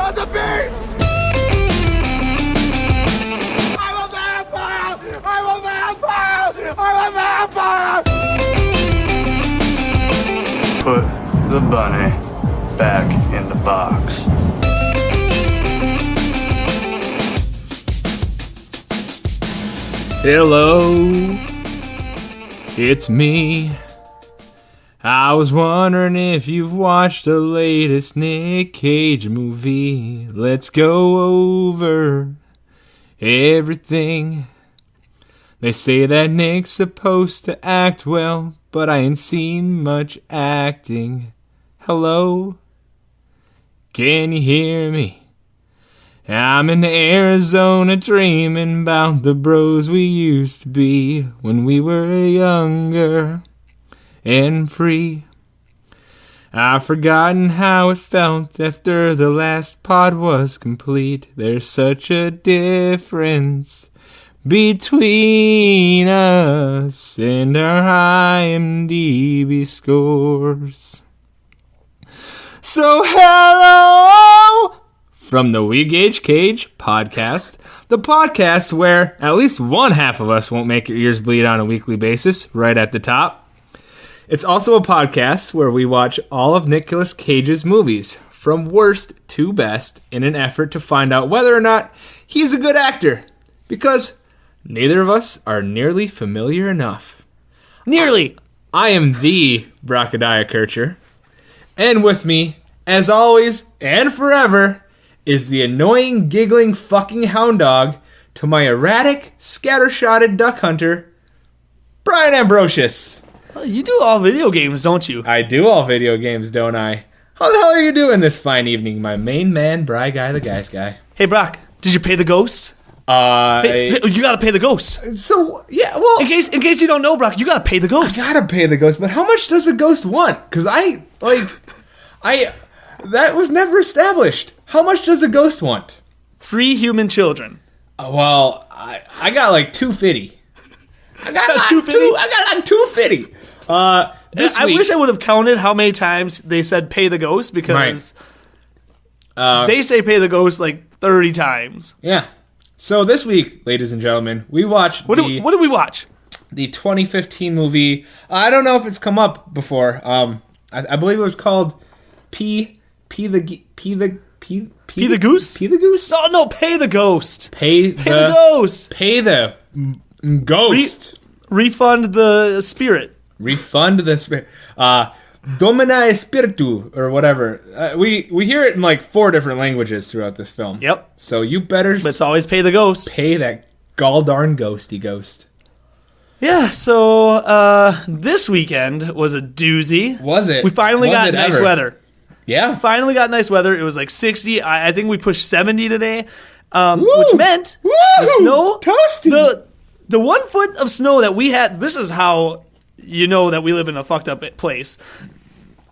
not the beast! I'm a vampire! I'm a vampire! I'm a vampire! Put the bunny back in the box. Hello, it's me. I was wondering if you've watched the latest Nick Cage movie. Let's go over everything. They say that Nick's supposed to act well, but I ain't seen much acting. Hello? Can you hear me? I'm in Arizona dreaming about the bros we used to be when we were younger and free. I've forgotten how it felt after the last pod was complete. There's such a difference between us and our IMDb scores. So hello from the We Gauge Cage podcast, the podcast where at least one half of us won't make your ears bleed on a weekly basis, right at the top. It's also a podcast where we watch all of Nicolas Cage's movies, from worst to best, in an effort to find out whether or not he's a good actor, because neither of us are nearly familiar enough. Nearly! I am the Brocadiah Kircher, and with me, as always and forever, is the annoying, giggling fucking hound dog to my erratic, scattershotted duck hunter, Brian Ambrosius. Well, you do all video games, don't you? I do all video games, don't I? How the hell are you doing this fine evening, my main man, Bry Guy, the guy's guy? Hey, Brock, did you pay the ghost? You gotta pay the ghost. So, yeah, well... In case you don't know, Brock, you gotta pay the ghost. I gotta pay the ghost, but how much does a ghost want? Because that was never established. How much does a ghost want? 3 human children. Well, I got like 250. I got like 250. This I week, wish I would have counted how many times they said pay the ghost, because they say pay the ghost like 30 times. Yeah. So this week, ladies and gentlemen, we watched What did we watch? The 2015 movie. I don't know if it's come up before. I believe it was called Pee the Goose? Pee the Goose? No, pay the ghost. Pay the ghost. Pay the ghost. Refund the spirit. Refund the spirit. Domina Spiritu, or whatever. We hear it in like 4 different languages throughout this film. Yep. So you better But it's always pay the ghost. pay that gall darn ghosty ghost. Yeah, so this weekend was a doozy. Was it? We finally Was got it nice ever? weather. Yeah. Finally got nice weather. It was like 60. I think we pushed 70 today, which meant the snow. Toasty. The 1 foot of snow that we had. This is how you know that we live in a fucked up place.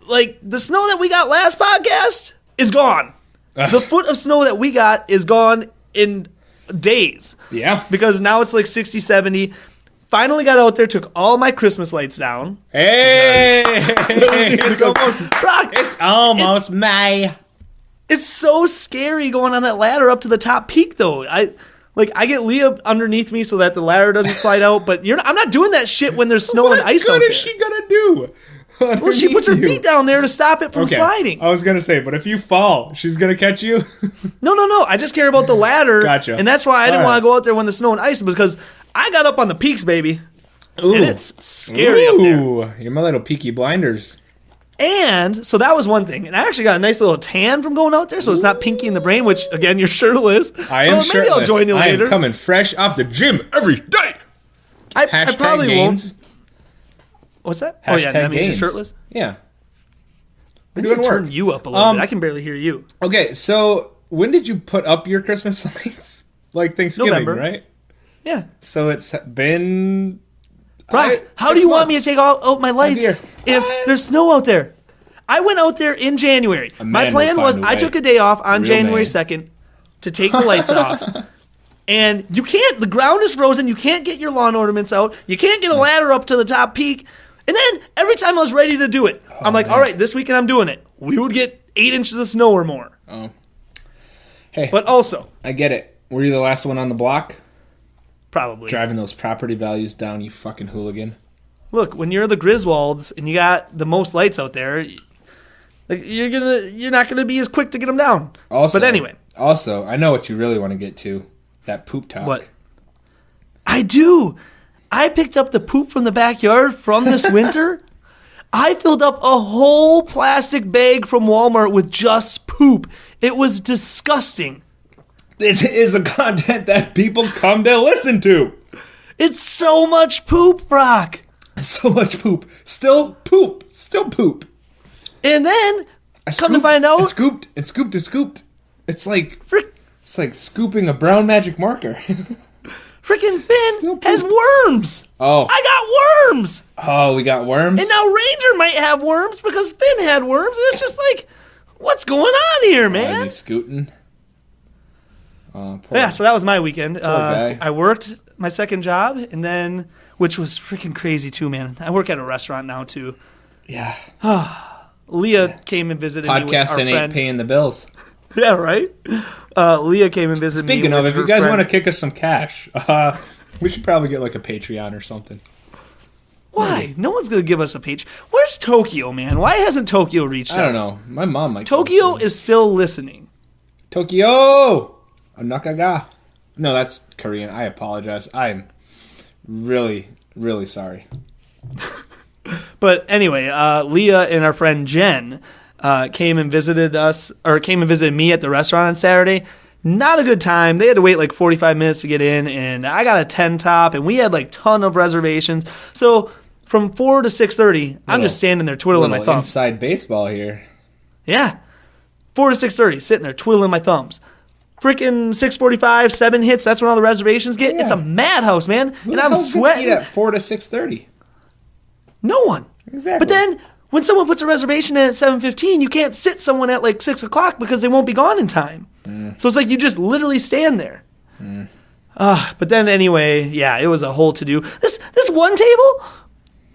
Like, the snow that we got last podcast is gone. The foot of snow that we got is gone in days. Yeah. Because now it's like 60, 70. Finally got out there, took all my Christmas lights down. Hey! It's almost Brock, May. it's so scary going on that ladder up to the top peak, though. I get Leah underneath me so that the ladder doesn't slide out, but I'm not doing that shit when there's snow and ice out there. What is she gonna do? Well, she puts her feet down there to stop it from sliding. I was gonna say, but if you fall, she's gonna catch you. No. I just care about the ladder. Gotcha. And that's why I didn't All right. want to go out there when the snow and ice, because I got up on the peaks, baby. Ooh. And it's scary up there. Ooh, you're my little Peaky Blinders. And so that was one thing. And I actually got a nice little tan from going out there, so it's not pinky in the brain, which, again, you're shirtless. I am so shirtless. Maybe I'll join you later. I am coming fresh off the gym every day. I probably gains. won't. What's that? Hashtag Oh, yeah, that means gains. you're shirtless? Yeah. I We're need doing to work. turn you up a little bit. I can barely hear you. Okay, so when did you put up your Christmas lights? Like Thanksgiving, November. right? Yeah. So it's been... Brock, how do you want me to take out my lights Here. if there's snow out there? I went out there in January. My man plan will was find a I way. took a day off on Real January man. 2nd to take the lights off. And you can't, the ground is frozen. You can't get your lawn ornaments out. You can't get a ladder up to the top peak. And then every time I was ready to do it, I'm like, all right, this weekend I'm doing it. We would get 8 inches of snow or more. Oh. Hey, But also, I get it. Were you the last one on the block? probably. Driving those property values down, you fucking hooligan. Look, when you're the Griswolds and you got the most lights out there, like you're not gonna be as quick to get them down. Also, but anyway, I know what you really want to get to. That poop talk. what? I do. I picked up the poop from the backyard from this winter. I filled up a whole plastic bag from Walmart with just poop. It was disgusting. This is the content that people come to listen to. It's so much poop, Brock. So much poop. Still poop. Still poop. And then, I come to find out, It's scooped. It's scooped. It's scooped. It's like frick, scooping a brown magic marker. freaking Still Finn poop. has worms. Oh. I got worms. Oh, we got worms? And now Ranger might have worms because Finn had worms. And it's just like, what's going on here, Is man? he scooting? Oh, poor. Yeah, so that was my weekend. guy. I worked my second job, and then, which was freaking crazy too, man. I work at a restaurant now, too. Yeah. Leah came and visited me with our Podcasting ain't friend. paying the bills. Yeah, right? Leah came and visited me Speaking with of, if her you guys friend. want to kick us some cash, we should probably get like a Patreon or something. Why? No one's going to give us a page. Where's Tokyo, man? Why hasn't Tokyo reached out? I don't know. My mom might. Tokyo is still listening. Tokyo! Anakaga. No, that's Korean. I apologize. I'm really, really sorry. But anyway, Leah and our friend Jen came and visited me at the restaurant on Saturday. Not a good time. They had to wait like 45 minutes to get in, and I got a 10 top, and we had like ton of reservations. So from 4 to 6:30, I'm just standing there twiddling my Little thumbs. inside baseball here. Yeah, 4 to 6:30, sitting there twiddling my thumbs. Freaking 6:45, 7 hits. That's when all the reservations get. Yeah. It's a madhouse, man, Who and the I'm hell's gonna sweating. eat at 4 to 6:30. No one. Exactly. But then when someone puts a reservation in at 7:15, you can't sit someone at like 6 o'clock because they won't be gone in time. So it's like you just literally stand there. But then anyway, yeah, it was a whole to do. This one table,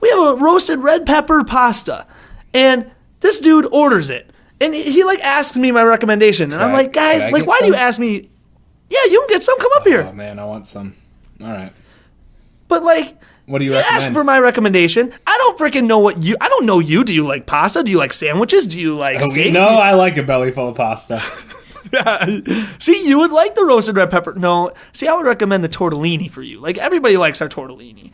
we have a roasted red pepper pasta, and this dude orders it, and he like asks me my recommendation, and I'm like, guys, could I like, get why do you some? ask me? Yeah, you can get some. Come up here. Oh man, I want some. All right. But like. What do you You asked recommend? for my recommendation. I don't freaking know what you. I don't know you. Do you like pasta? Do you like sandwiches? Do you like steak? No, I like a belly full of pasta. See, you would like the roasted red pepper. No, see, I would recommend the tortellini for you. Like everybody likes our tortellini.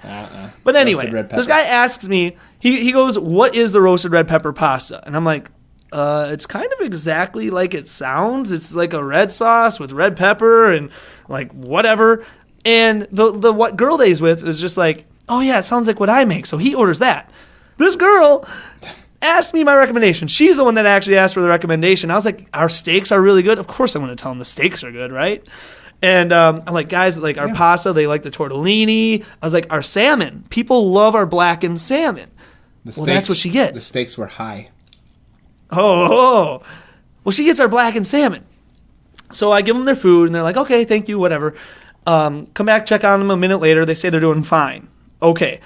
But anyway, Roasted red this pepper. guy asks me. He goes, "What is the roasted red pepper pasta?" And I'm like, it's kind of exactly like it sounds. It's like a red sauce with red pepper and like whatever." And the what girl that he's with is just like, "Oh yeah, it sounds like what I make." So he orders that. This girl asked me my recommendation. She's the one that actually asked for the recommendation. I was like, our steaks are really good. Of course I'm going to tell them the steaks are good, right? And I'm like, guys, like our pasta, they like the tortellini. I was like, our salmon. People love our blackened salmon. Well, that's what she gets. The stakes were high. Oh. Well, she gets our blackened salmon. So I give them their food, and they're like, okay, thank you, whatever. Come back, check on them a minute later. They say they're doing fine. Okay.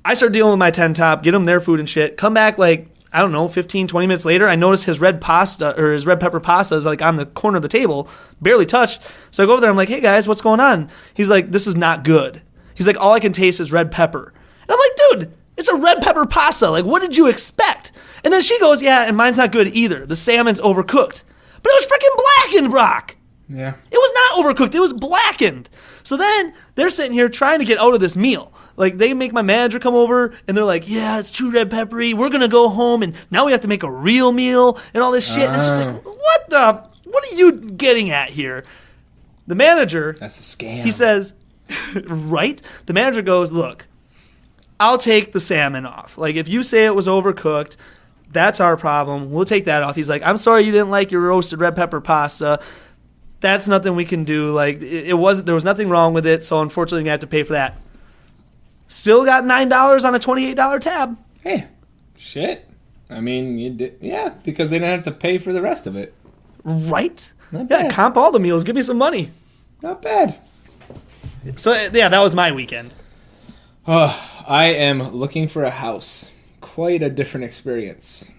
I start dealing with my 10 top, get them their food and shit. Come back like, I don't know, 15, 20 minutes later. I notice his red pasta or his red pepper pasta is like on the corner of the table, barely touched. So I go over there. I'm like, hey guys, what's going on? He's like, this is not good. He's like, all I can taste is red pepper. And I'm like, dude, it's a red pepper pasta. Like, what did you expect? And then she goes, yeah, and mine's not good either. The salmon's overcooked. But it was freaking blackened, Brock. Yeah. It was not overcooked. It was blackened. So then they're sitting here trying to get out of this meal. Like, they make my manager come over, and they're like, yeah, it's too red peppery. We're going to go home, and now we have to make a real meal and all this shit. And it's just like, what are you getting at here? The manager, That's a scam. he says, right? The manager goes, look, I'll take the salmon off. Like, if you say it was overcooked, that's our problem. We'll take that off. He's like, I'm sorry you didn't like your roasted red pepper pasta. That's nothing we can do. Like, there was nothing wrong with it, so unfortunately you have to pay for that. Still got $9 on a $28 tab. Hey, shit. I mean, you did, yeah, because they didn't have to pay for the rest of it. Right? Not Yeah, bad. comp all the meals. Give me some money. Not bad. So, yeah, that was my weekend. I am looking for a house. Quite a different experience.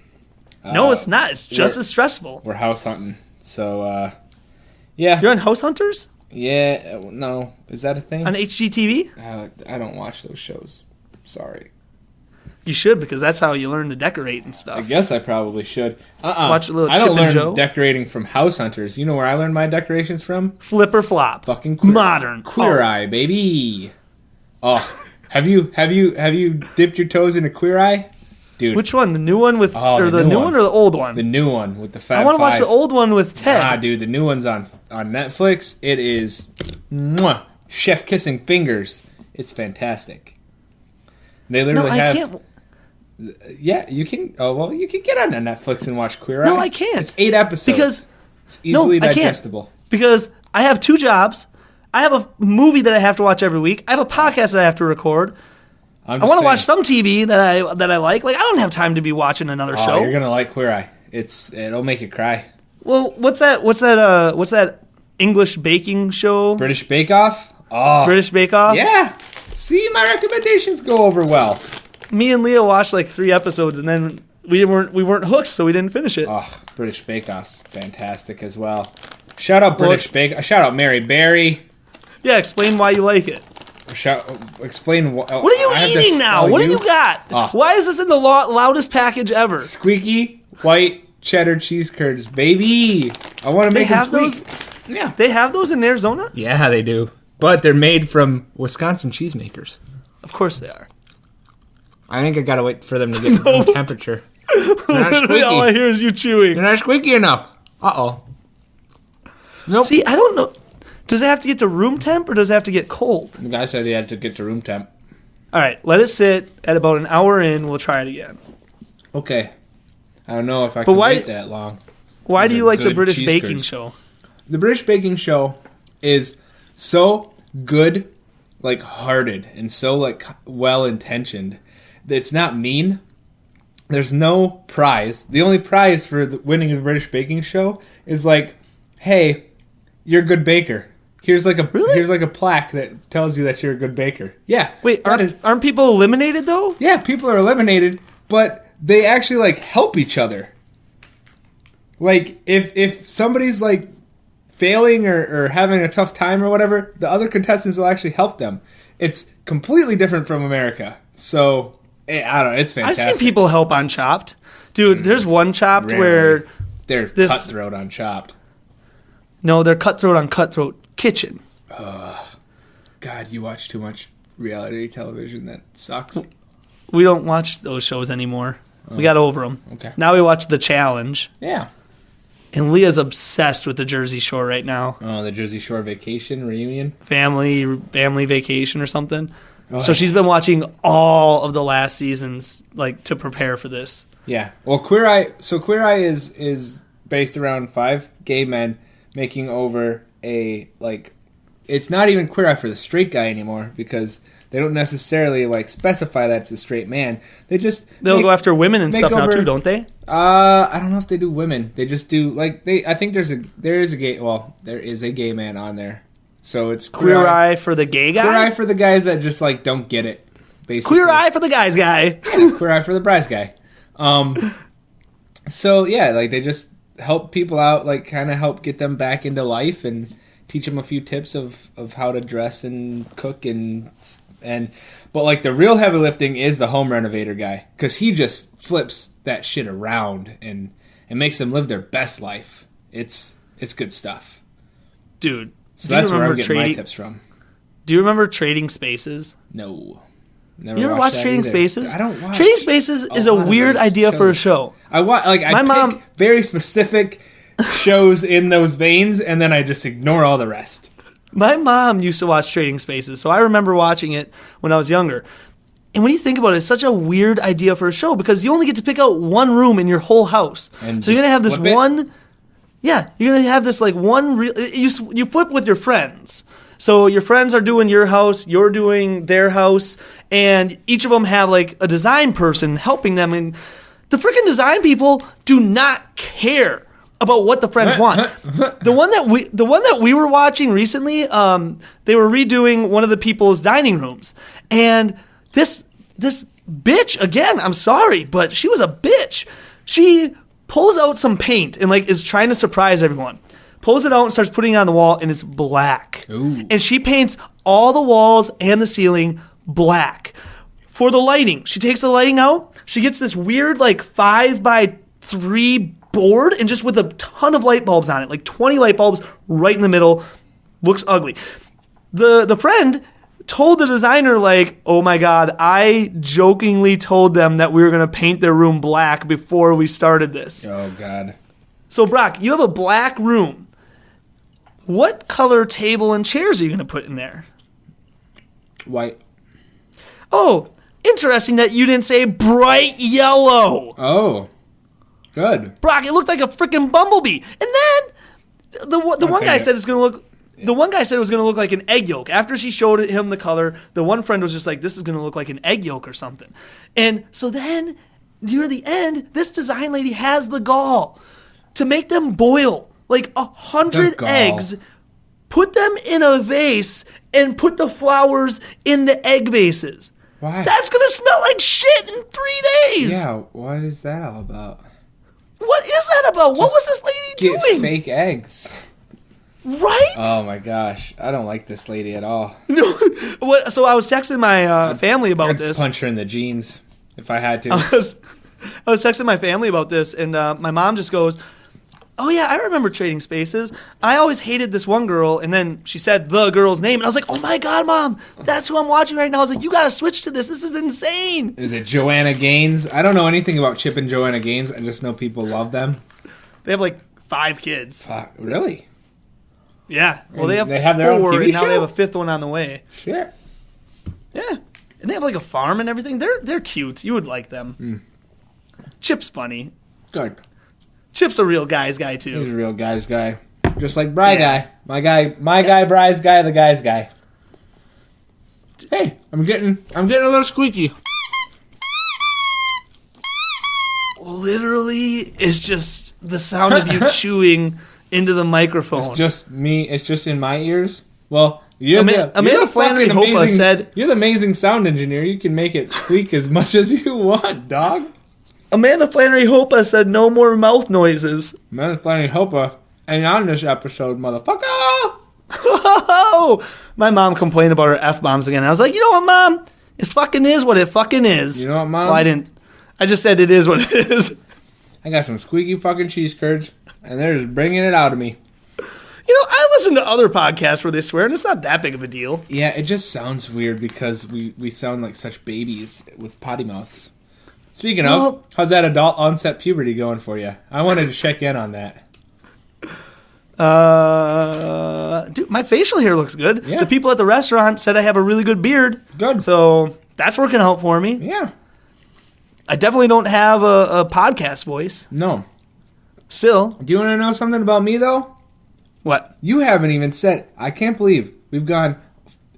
No, it's not. It's just we're- as stressful. We're house hunting. So, Yeah. You're on House Hunters Yeah. No. Is that a thing? on HGTV? I don't watch those shows. Sorry. You should, because that's how you learn to decorate and I stuff. guess I probably should. Watch a little I don't Chip and learn Joe. decorating from House Hunters. You know where I learned my decorations from? Flip or flop. Fucking Queer, Modern. Queer Oh. Eye, baby. Oh, have you dipped your toes into Queer Eye, dude? Which one? The new one with, Oh, or the the new new one. one or the old one? The new one with the Fab I want to watch Five. the old one with Ted. Ah, dude, the new one's on Netflix. It is mwah, chef kissing fingers. It's fantastic. They no, literally I have. can't. Yeah, you can. Oh well, you can get on Netflix and watch Queer Eye. No, I can't. It's 8 episodes Because it's easily I can't. digestible. Because I have 2 jobs. I have a movie that I have to watch every week. I have a podcast that I have to record. I want to watch some TV that I like. Like, I don't have time to be watching another Oh, show. you're gonna like Queer Eye. It'll make you cry. Well, what's that English baking show? British Bake Off. Oh, British Bake Off? yeah. See, my recommendations go over well. Me and Leah watched like 3 episodes and then we weren't hooked, so we didn't finish it. Oh, British Bake Off's fantastic as well. Shout out British Bake. Shout out Mary Berry. Yeah, explain why you like it. Explain what. What are you eating now? What do you got? Oh. Why is this in the loudest package ever? Squeaky white cheddar cheese curds, baby. I want to They make them have squeak. those. Yeah. They have those in Arizona? Yeah, they do. But they're made from Wisconsin cheesemakers. Of course they are. I think I gotta wait for them to get room temperature. They're not Literally all I squeaky. hear is you chewing. They're not squeaky enough. Uh-oh. Nope. See, I don't know. Does it have to get to room temp or does it have to get cold? The guy said he had to get to room temp. All right, let it sit. At about an hour in, we'll try it again. Okay. I don't know if I can why- wait that long. Why These do you are like the good British cheese baking curds. show? The British Baking Show is so good, like hearted, and so like well intentioned. It's not mean. There's no prize. The only prize for winning a British Baking Show is like, hey, you're a good baker. Here's like a plaque that tells you that you're a good baker. Yeah. Wait, that is- aren't people eliminated though? yeah, people are eliminated, but they actually like help each other. Like if somebody's like failing or having a tough time or whatever, the other contestants will actually help them. It's completely different from America. So I don't know. It's I've fantastic. seen people help on Chopped. Dude, there's one Chopped Rarely. where They're this- cutthroat on Chopped. no, they're cutthroat on Cutthroat Kitchen. God, you watch too much reality television. That sucks. We don't watch those shows anymore. We got over them. Okay. Now we watch The Challenge. Yeah. And Leah's obsessed with the Jersey Shore right now. Oh, the Jersey Shore vacation reunion. Family vacation or something. Oh, So she's been watching all of the last seasons, like, to prepare for this. Yeah. Well, Queer Eye. So Queer Eye is based around 5 gay men making over a like. It's not even Queer Eye for the straight guy anymore because they don't necessarily like specify that it's a straight man. They just They'll go after women and make stuff now over- too, don't they? I don't know if they do women. They just do like they. I think there is a gay man on there. So it's Queer Eye for the gay guy? Queer Eye for the guys that just like don't get it. Basically. Queer Eye for the guys guy. Queer Eye for the prize guy. So yeah, like they just help people out, like kind of help get them back into life and teach them a few tips of how to dress and cook and but like the real heavy lifting is the home renovator guy because he just flips that shit around and makes them live their best life. It's good stuff. Dude, So do you that's where I'm remember getting my tips from. Do you remember Trading Spaces? No. You ever watched watch that Trading either. Spaces? I don't watch. Trading Spaces is a lot of weird those idea for a shows. show. I My mom- pick very specific shows in those veins, and then I just ignore all the rest. My mom used to watch Trading Spaces, so I remember watching it when I was younger. And when you think about it, it's such a weird idea for a show because you only get to pick out one room in your whole house. And So you're just gonna have this flip it? one. Yeah, you're gonna have this like one real. You flip with your friends. So your friends are doing your house, you're doing their house, and each of them have like a design person helping them. And the freaking design people do not care about what the friends want. The one that we were watching recently, they were redoing one of the people's dining rooms, and this bitch again. I'm sorry, but she was a bitch. She pulls out some paint and like is trying to surprise everyone. pulls it out and starts putting it on the wall, and it's black. Ooh. And she paints all the walls and the ceiling black. For the lighting, she takes the lighting out. She gets this weird, like, 5x3 board, and just with a ton of light bulbs on it, like 20 light bulbs right in the middle. Looks ugly. The friend told the designer, like, oh my God, I jokingly told them that we were going to paint their room black before we started this. Oh, God. So, Brock, you have a black room. What color table and chairs are you going to put in there? White. Oh, interesting that you didn't say bright yellow. Oh. Good. Brock, it looked like a freaking bumblebee. And then the one guy said it's going to look... The one guy said it was going to look like an egg yolk. After she showed him the color, the one friend was just like, this is going to look like an egg yolk or something. And so then, near the end, this design lady has the gall to make them boil like 100 eggs, put them in a vase, and put the flowers in the egg vases. Why? That's going to smell like shit in 3 days. Yeah, what is that all about? What is that about? What was this lady Get doing? fake eggs. Right? Oh my gosh, I don't like this lady at all. No. So I was texting my family about this. Punch her in the jeans if I had to. I was texting my family about this, and my mom just goes, oh yeah, I remember Trading Spaces. I always hated this one girl, and then she said the girl's name, and I was like, oh my God, Mom, that's who I'm watching right now. I was like, you gotta switch to this. This is insane. Is it Joanna Gaines? I don't know anything about Chip and Joanna Gaines. I just know people love them. They have like 5 kids. Really? Yeah. Well, they have their own 4, TV and now they show? have a 5th one on the way. Sure. Yeah. And they have like a farm and everything. They're cute. You would like them. Chip's funny. Good. Chip's a real guy's guy too. He's a real guy's guy. Just like Bry Yeah. guy. My guy, Bry's guy, the guy's guy. Hey, I'm getting a little squeaky. Literally, it's just the sound of you chewing into the microphone. It's just me. It's just in my ears. Well, you're Amanda Flannery Hopa said, you're the amazing sound engineer. You can make it squeak as much as you want, dog. Amanda Flannery Hopa said no more mouth noises. Amanda Flannery Hopa, and on this episode, motherfucker. Oh, my mom complained about her F-bombs again. I was like, you know what, Mom? It fucking is what it fucking is. You know what, Mom? Well, I didn't. I just said it is what it is. I got some squeaky fucking cheese curds, and they're just bringing it out of me. You know, I listen to other podcasts where they swear, and it's not that big of a deal. Yeah, it just sounds weird because we sound like such babies with potty mouths. Speaking of, how's that adult onset puberty going for you? I wanted to check in on that. Dude, my facial hair looks good. Yeah. The people at the restaurant said I have a really good beard. Good. So that's working out for me. Yeah. I definitely don't have a podcast voice. No. Still. Do you want to know something about me, though? What? You haven't even said. I can't believe we've gone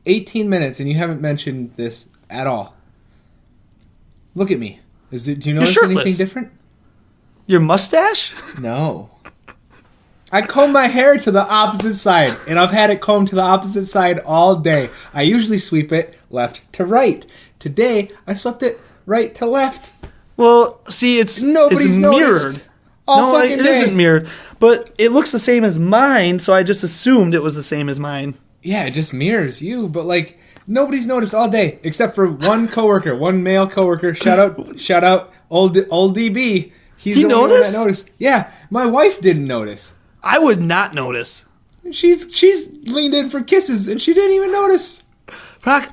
18 minutes and you haven't mentioned this at all. Look at me. Do you notice anything different? Your mustache? No. I comb my hair to the opposite side, and I've had it combed to the opposite side all day. I usually sweep it left to right. Today, I swept it right to left. Well, see, it's Nobody's mirrored. noticed. All fucking it day. isn't mirrored. But it looks the same as mine, so I just assumed it was the same as mine. Yeah, it just mirrors you, but like nobody's noticed all day except for one coworker, one male coworker. Shout out, old DB. He's He the only one noticed? that noticed. Yeah, my wife didn't notice. I would not notice. She's leaned in for kisses and she didn't even notice. Brock,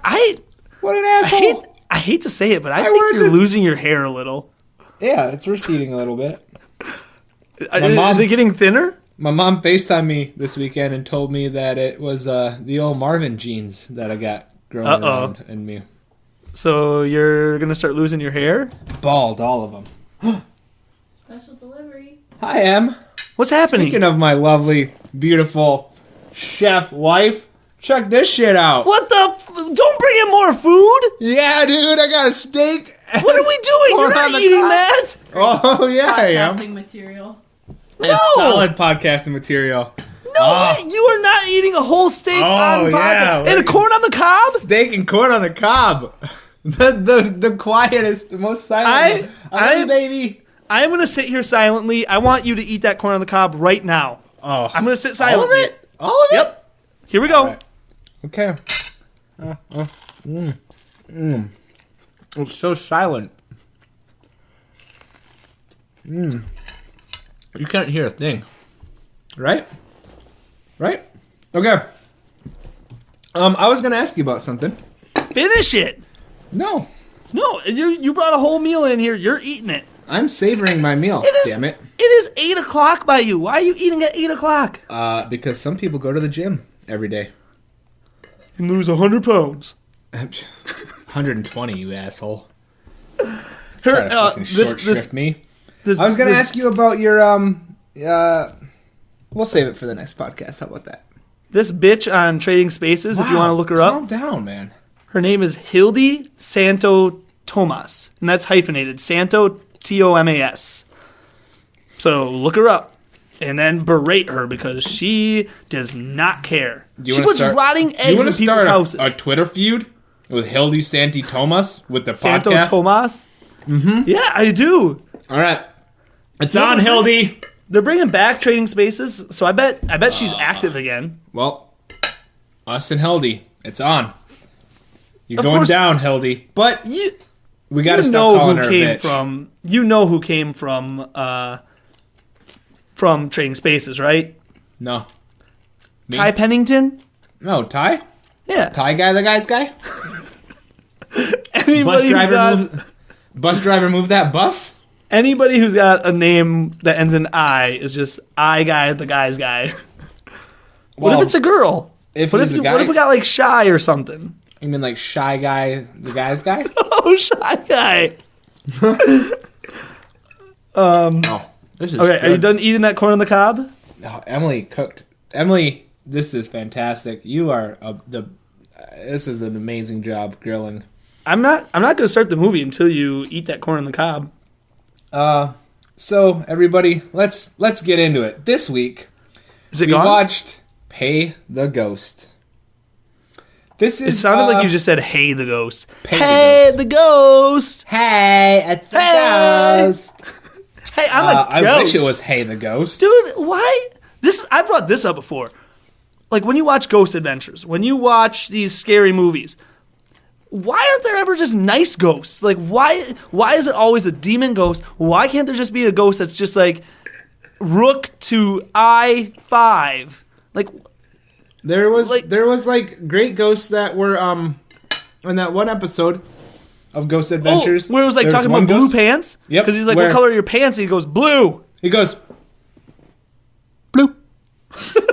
What an asshole! I hate to say it, but I I think wanted you're to- losing your hair a little. Yeah, it's receding a little bit. Is it getting thinner? My mom FaceTimed me this weekend and told me that it was the old Marvin genes that I got growing around in me. So you're gonna start losing your hair? Bald, all of them. Special delivery. Hi, Em. What's happening? Speaking of my lovely, beautiful chef wife, check this shit out. What the? Don't bring in more food. Yeah, dude, I got a steak. What are we doing? Corn You're on not the eating cob. that. Oh, yeah, I am. Podcasting material. It's solid podcasting material. No, wait, you are not eating a whole steak on podcast. yeah, And a corn on the cob? Steak and corn on the cob. The quietest, the most silent. I love you, baby. I'm going to sit here silently. I want you to eat that corn on the cob right now. Oh. I'm going to sit All of silently. it? All of it? Yep. Here we go. All right. Okay. It's so silent. You can't hear a thing. Right? Right? Okay. I was going to ask you about something. Finish it. No. No, you brought a whole meal in here. You're eating it. I'm savoring my meal. It is, Damn it. It is 8 o'clock by you. Why are you eating at 8 o'clock? Because some people go to the gym every day. And lose 100 pounds. 120, you asshole. Her, Try to fucking short shrift me. I was going to ask you about your, we'll save it for the next podcast. How about that? This bitch on Trading Spaces, if you want to look her up. Calm down, man. Her name is Hildy Santo Tomas, and that's hyphenated. Santo Tomas. So look her up, and then berate her because she does not care. She puts rotting eggs in people's houses. A Twitter feud with Hildy Santi Tomas with the Santo podcast? Tomas? Mm-hmm. Yeah, I do. All right. It's on, Hildy. They're bringing back Trading Spaces, so I bet she's active again. Well, us and Hildy, it's on. You're Of going course- down, Hildy. But You we got to you stop know calling who her a came bitch. from. You know who came from Trading Spaces, right? No. Me? Ty Pennington. No, Ty? Yeah. Ty guy, the guy's guy? Anybody Bus driver move that bus? Anybody who's got a name that ends in I is just I guy, the guy's guy. What Well, if it's a girl? if What he's if a guy? what if we got like Shy or something? You mean like Shy Guy, the guy's guy? Oh, Shy Guy. Oh, this is Okay, are you good. done eating that corn on the cob? Oh, Emily cooked. Emily, this is fantastic. You are this is an amazing job grilling. I'm not going to start the movie until you eat that corn on the cob. So everybody, let's get into it. This week Is it we gone? watched Pay the Ghost. This is It sounded like you just said, "Hey, the ghost." Pay Hey, the the ghost. Hey, it's the Hey. ghost. Hey, I'm a I ghost. wish it was Hey the Ghost. Dude, why? I brought this up before. Like when you watch Ghost Adventures, when you watch these scary movies, why aren't there ever just nice ghosts? Like why is it always a demon ghost? Why can't there just be a ghost that's just like Rook to I-5? Like There was Like- great ghosts that were in that one episode of Ghost oh, Adventures. where it was like There talking one about blue ghost- pants? Yep, Because he's like, where- what color are your pants? And he goes, blue. He goes blue,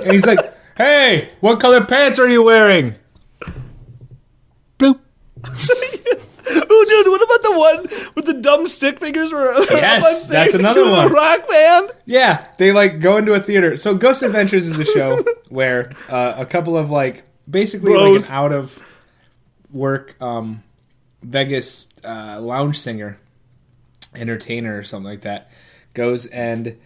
and he's like, "Hey, what color pants are you wearing?" Blue. Oh, dude, what about the one with the dumb stick figures? Yes, that's another The one. rock band. Yeah, they like go into a theater. So Ghost Adventures is a show where a couple of like basically Bros. like an out of work Vegas lounge singer, entertainer or something like that goes and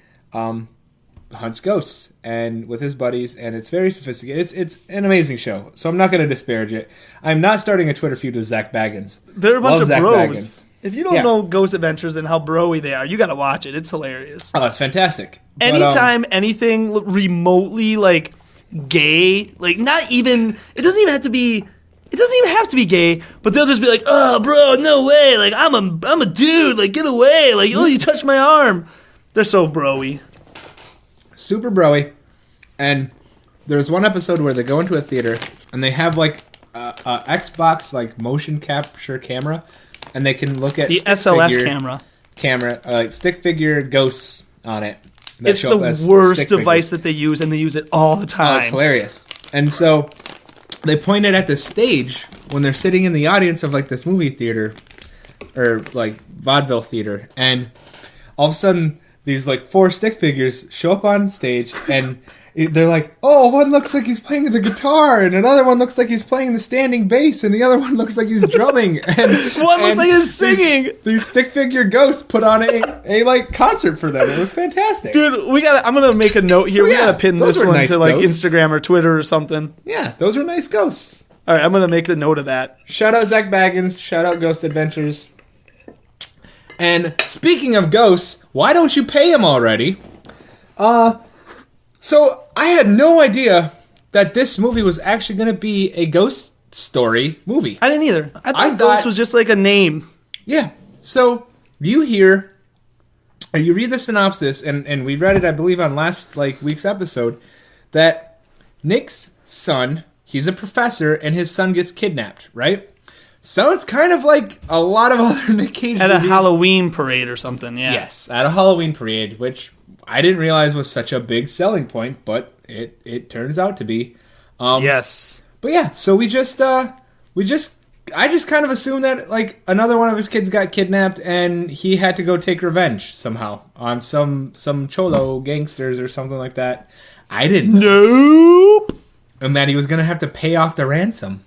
hunts ghosts and with his buddies, and it's very sophisticated. It's an amazing show. So I'm not going to disparage it. I'm not starting a Twitter feud with Zach Baggins. They're a bunch Love of Zach bros. Baggins. If you don't Yeah. know Ghost Adventures and how bro-y they are, you got to watch it. It's hilarious. Oh, it's fantastic. But, Anytime anything remotely like gay, like not even it doesn't even have to be gay, but they'll just be like, "Oh, bro, no way. Like I'm a dude. Like get away. Like oh, you touched my arm." They're so bro-y. super broy, and there's one episode where they go into a theater and they have like a Xbox like motion capture camera, and they can look at The stick SLS figure camera like stick figure ghosts on it. that It's show up the as worst stick device figures. that they use, and they use it all the Oh, time. it's hilarious. And so they point it at the stage when they're sitting in the audience of like this movie theater or like vaudeville theater, and all of a sudden these like 4 stick figures show up on stage, and they're like, "Oh, one looks like he's playing the guitar, and another one looks like he's playing the standing bass, and the other one looks like he's drumming." And One looks like he's singing. These stick figure ghosts put on a like concert for them. It was fantastic. Dude, I'm gonna make a note here. So, We yeah, gotta pin those this were one nice to like ghosts. Instagram or Twitter or something. Yeah, those were nice ghosts. All right, I'm gonna make the note of that. Shout out Zach Baggins. Shout out Ghost Adventures. And speaking of ghosts, why don't you pay him already? So I had no idea that this movie was actually going to be a ghost story movie. I didn't either. I I thought Ghost thought- was just like a name. Yeah. So you hear, or you read the synopsis, and we read it, I believe, on last week's episode, that Nick's son, he's a professor, and his son gets kidnapped, right? So it's kind of like a lot of other Nick Cage At a movies. Halloween parade or something, yeah. Yes, at a Halloween parade, which I didn't realize was such a big selling point, but it turns out to be. Yes. But yeah, so I just kind of assumed that like another one of his kids got kidnapped and he had to go take revenge somehow on some cholo gangsters or something like that. I didn't know. Nope. And that he was gonna have to pay off the ransom.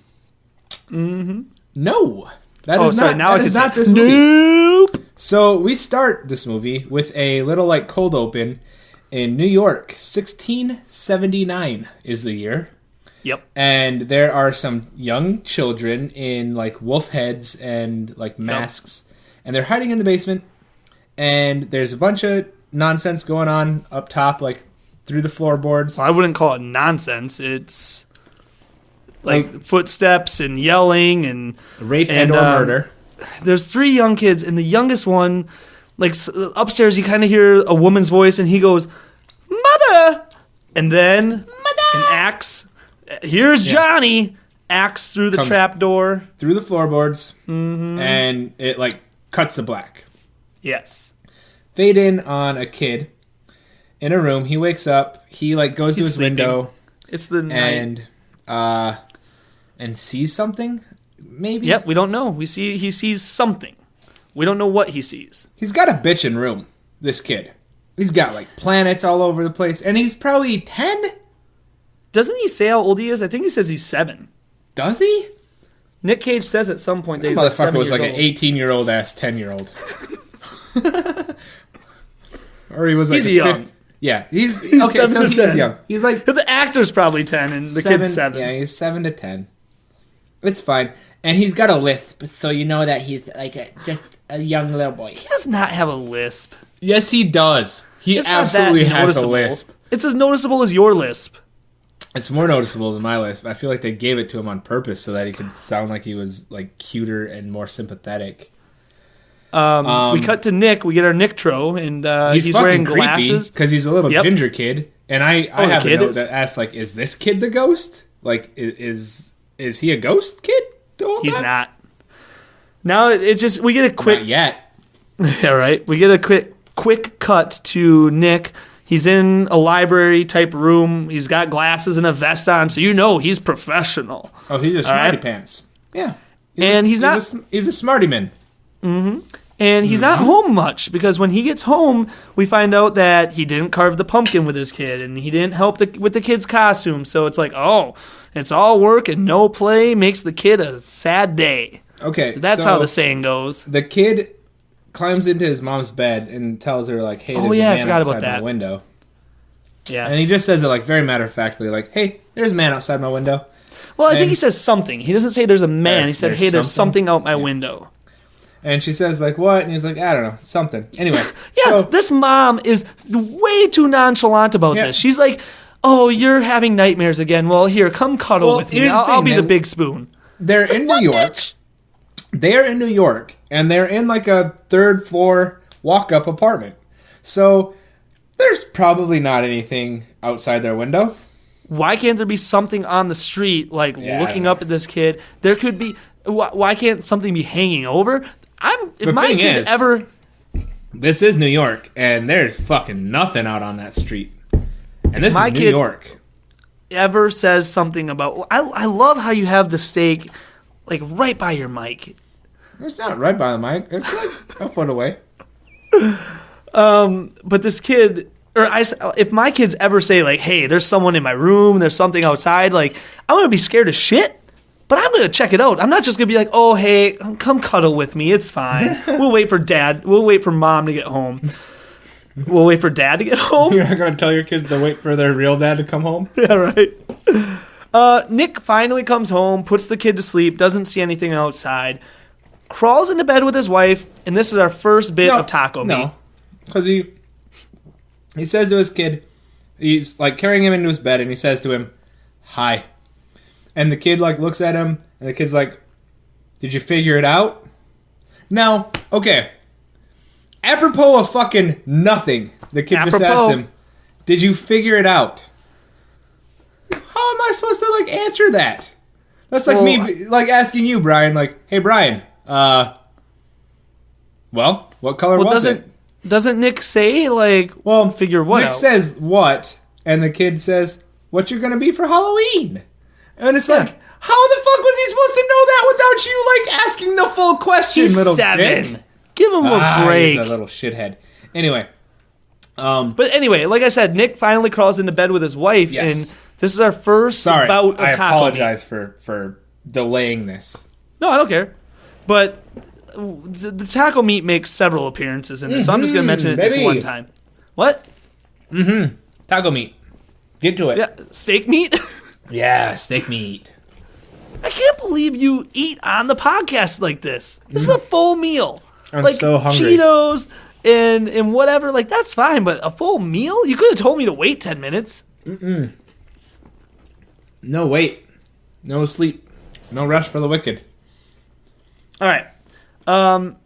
Mm-hmm. No. That is sorry, not, now I that is can not say, this movie. Nope. So we start this movie with a little like cold open in New York. 1679 is the year. Yep. And there are some young children in like wolf heads and like masks. And they're hiding in the basement. And there's a bunch of nonsense going on up top, like through the floorboards. I wouldn't call it nonsense. It's like footsteps and yelling and Rape and or murder. There's 3 young kids, and the youngest one, like upstairs, you kind of hear a woman's voice, and he goes, "Mother!" And then an axe. Here's Johnny. Axe through the Comes trap door. Through the floorboards. Mm-hmm. And it like cuts to black. Yes. Fade in on a kid in a room. He wakes up. He like goes to He's his sleeping. window It's the night. and sees something. Maybe. Yep, we don't know. He sees something. We don't know what he sees. He's got a bitchin' room. This kid. He's got like planets all over the place, and he's probably 10. Doesn't he say how old he is? I think he says he's 7. Does he? Nick Cage says at some point that he's That like motherfucker 7 was years like old. an 18-year-old ass 10-year-old. Or he was like He's a young. fifth- Yeah, he's okay. 7 So to he's 10. young. He's like The actor's probably 10 and the kid's 7. Yeah, he's 7 to 10. It's fine, and he's got a lisp, so you know that he's like just a young little boy. He does not have a lisp. Yes, he does. He It's not absolutely that has a noticeable. lisp. It's as noticeable as your lisp. It's more noticeable than my lisp. I feel like they gave it to him on purpose so that he could sound like he was like cuter and more sympathetic. We cut to Nick. We get our Nicktro, and he's wearing glasses. because he's a little Yep. ginger kid. And I the have a kid note is? that asks like, is this kid the ghost? Like, is he a ghost kid? The whole He's time? not. Now it just we get a quick. Not yet. All right, we get a quick cut to Nick. He's in a library type room. He's got glasses and a vest on, so you know he's professional. Oh, he's a All smarty right. pants. Yeah. And he's He's a smarty man. And he's not home much because when he gets home, we find out that he didn't carve the pumpkin with his kid and he didn't help with the kid's costume. So it's like, oh, it's all work and no play makes the kid a sad day. Okay. That's so how the saying goes. the kid climbs into his mom's bed and tells her like, "Hey, there's Oh, yeah, I a man forgot about outside my that. window." Yeah. And he just says it like very matter of factly, like, "Hey, there's a man outside my window." Well, I think and- he says something. He doesn't say there's a man. He said, There's hey, there's something? something out my window. And she says like, "What?" And he's like, "I don't know, something." Anyway, Yeah, so this mom is way too nonchalant about Yeah. this. She's like, oh, you're having nightmares again. Well, here, come cuddle Well, with me. here's the I'll thing, be the then. big spoon. they're in New York. They're in New York, and they're in like a 3rd floor walk-up apartment. So there's probably not anything outside their window. Why can't there be something on the street, like Yeah, I looking don't up at this kid? There could be. Why can't something be hanging over? If The my thing kid is- ever, This is New York, and there's fucking nothing out on that street. And this my is New kid- York. ever says something about, I love how you have the steak, like right by your mic. It's not right by the mic. It's like a foot away. But this kid, if my kids ever say like, "Hey, there's someone in my room, there's something outside," like I'm gonna be scared as shit. But I'm gonna check it out. I'm not just gonna be like, "Oh, hey, come cuddle with me. It's fine. We'll wait for dad. We'll wait for mom to get home. We'll wait for dad to get home." You're not going to tell your kids to wait for their real dad to come home? Yeah, right. Nick finally comes home, puts the kid to sleep, doesn't see anything outside, crawls into bed with his wife, and this is our first bit of taco meat. No, because he says to his kid, He's like carrying him into his bed, and he says to him, "Hi." And the kid like looks at him, and the kid's like, "Did you figure it out?" Now, okay. Apropos of fucking nothing, the kid just Apropos. asked him, "Did you figure it out?" How am I supposed to like answer that? That's like me like asking you, Brian, like, "Hey Brian, well, what color was it?" Doesn't Nick say like, Well, figure what Nick out? says what, and the kid says, "What you're gonna be for Halloween?" And it's like, how the fuck was he supposed to know that without you like asking the full question, He's little 7. dick? Give him a break. He's a little shithead. Anyway, But anyway, like I said, Nick finally crawls into bed with his wife, Yes. and this is our first sorry, bout of I taco apologize for delaying this. meat. No, I don't care. But the taco meat makes several appearances in this, so I'm just going to mention it this baby. one time. What? Taco meat. Get to it. Yeah, steak meat? Yeah, steak meat. I can't believe you eat on the podcast like this. This is a full meal. I'm like so hungry. Cheetos and whatever, like that's fine, but a full meal? You could have told me to wait 10 minutes. No wait. No sleep. No rest for the wicked. All right.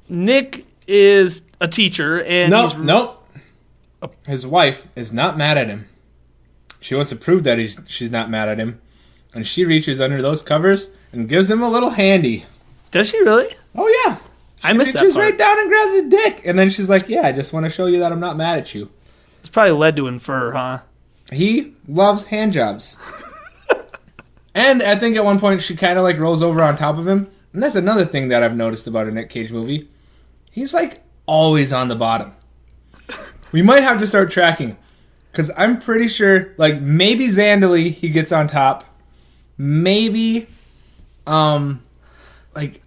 Nick is a teacher, and he's Nope. His wife is not mad at him. She wants to prove that she's not mad at him, and she reaches under those covers and gives him a little handy. Does she really? Oh yeah, I missed that She's part. right down and grabs his dick, and then she's like, "Yeah, I just want to show you that I'm not mad at you." It's probably led to infer, huh? He loves hand jobs, and I think at one point she kind of like rolls over on top of him, and that's another thing that I've noticed about a Nick Cage movie. He's like always on the bottom. We might have to start tracking. Because I'm pretty sure, like, maybe Zandali, he gets on top. Maybe, like...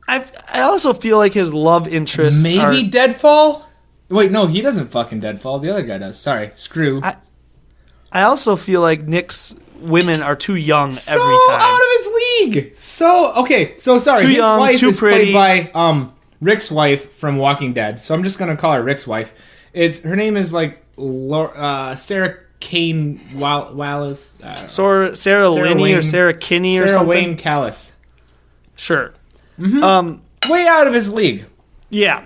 I also feel like his love interests Maybe Deadfall? Wait, no, he doesn't fucking Deadfall. The other guy does. Sorry, Screw. I also feel like Nick's women are too young so every time. out of his league! So sorry. Too his young, wife too is pretty. played by, Rick's wife from Walking Dead. So I'm just gonna call her Rick's wife. Her name is, like, Sarah Kane Wallace. So Sarah Linney Wayne- or Sarah Kinney or Sarah something? Wayne Callis. Sure. Way out of his league. Yeah.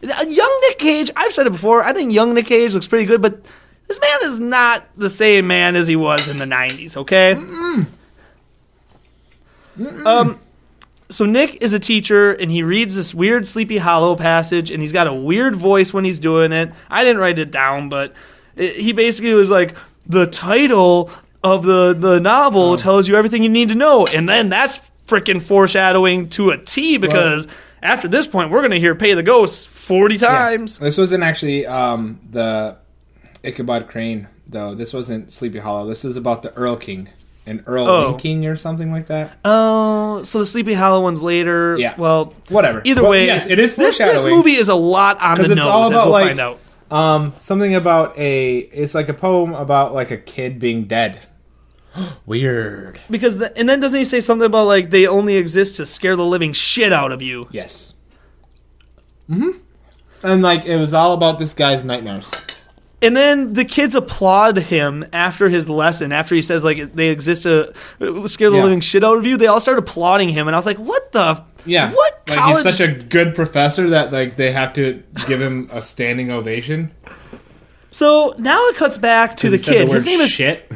Young Nick Cage, I've said it before, I think young Nick Cage looks pretty good, but this man is not the same man as he was in the 90s, okay? So Nick is a teacher, and he reads this weird Sleepy Hollow passage, and he's got a weird voice when he's doing it. I didn't write it down, but he basically was like, the title of the novel tells you everything you need to know, and then that's freaking foreshadowing to a T, because after this point, we're going to hear Pay the Ghost 40 times. This wasn't actually the Ichabod Crane, though. This wasn't Sleepy Hollow. This is about the Earl King. And Earl Winking or something like that. Oh, so the Sleepy Hollow one's later. Yeah. Well, Whatever. Either Well, way, yes, it is this foreshadowing. movie is a lot on the 'Cause it's nose, all as about, we'll like, find out. Something about it's like a poem about like a kid being dead. Weird. Because and then doesn't he say something about like they only exist to scare the living shit out of you? Yes. And like it was all about this guy's nightmares. And then the kids applaud him after his lesson, after he says like they exist to scare the Yeah. living shit out of you. They all start applauding him, and I was like, "What the? Yeah. What Like college?" he's such a good professor that like they have to give him a standing ovation. So now it cuts back to the He said kid. word His name is shit.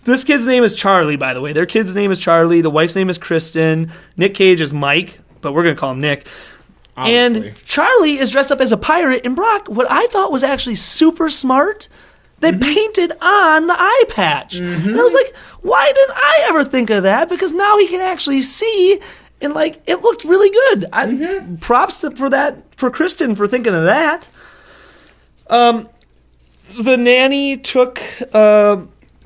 This kid's name is Charlie, by the way. Their kid's name is Charlie. The wife's name is Kristen. Nick Cage is Mike, but we're gonna call him Nick. Obviously. And Charlie is dressed up as a pirate. And Brock, what I thought was actually super smart, they painted on the eye patch. And I was like, why didn't I ever think of that? Because now he can actually see, and like it looked really good. Props for Kristen for thinking of that. The nanny took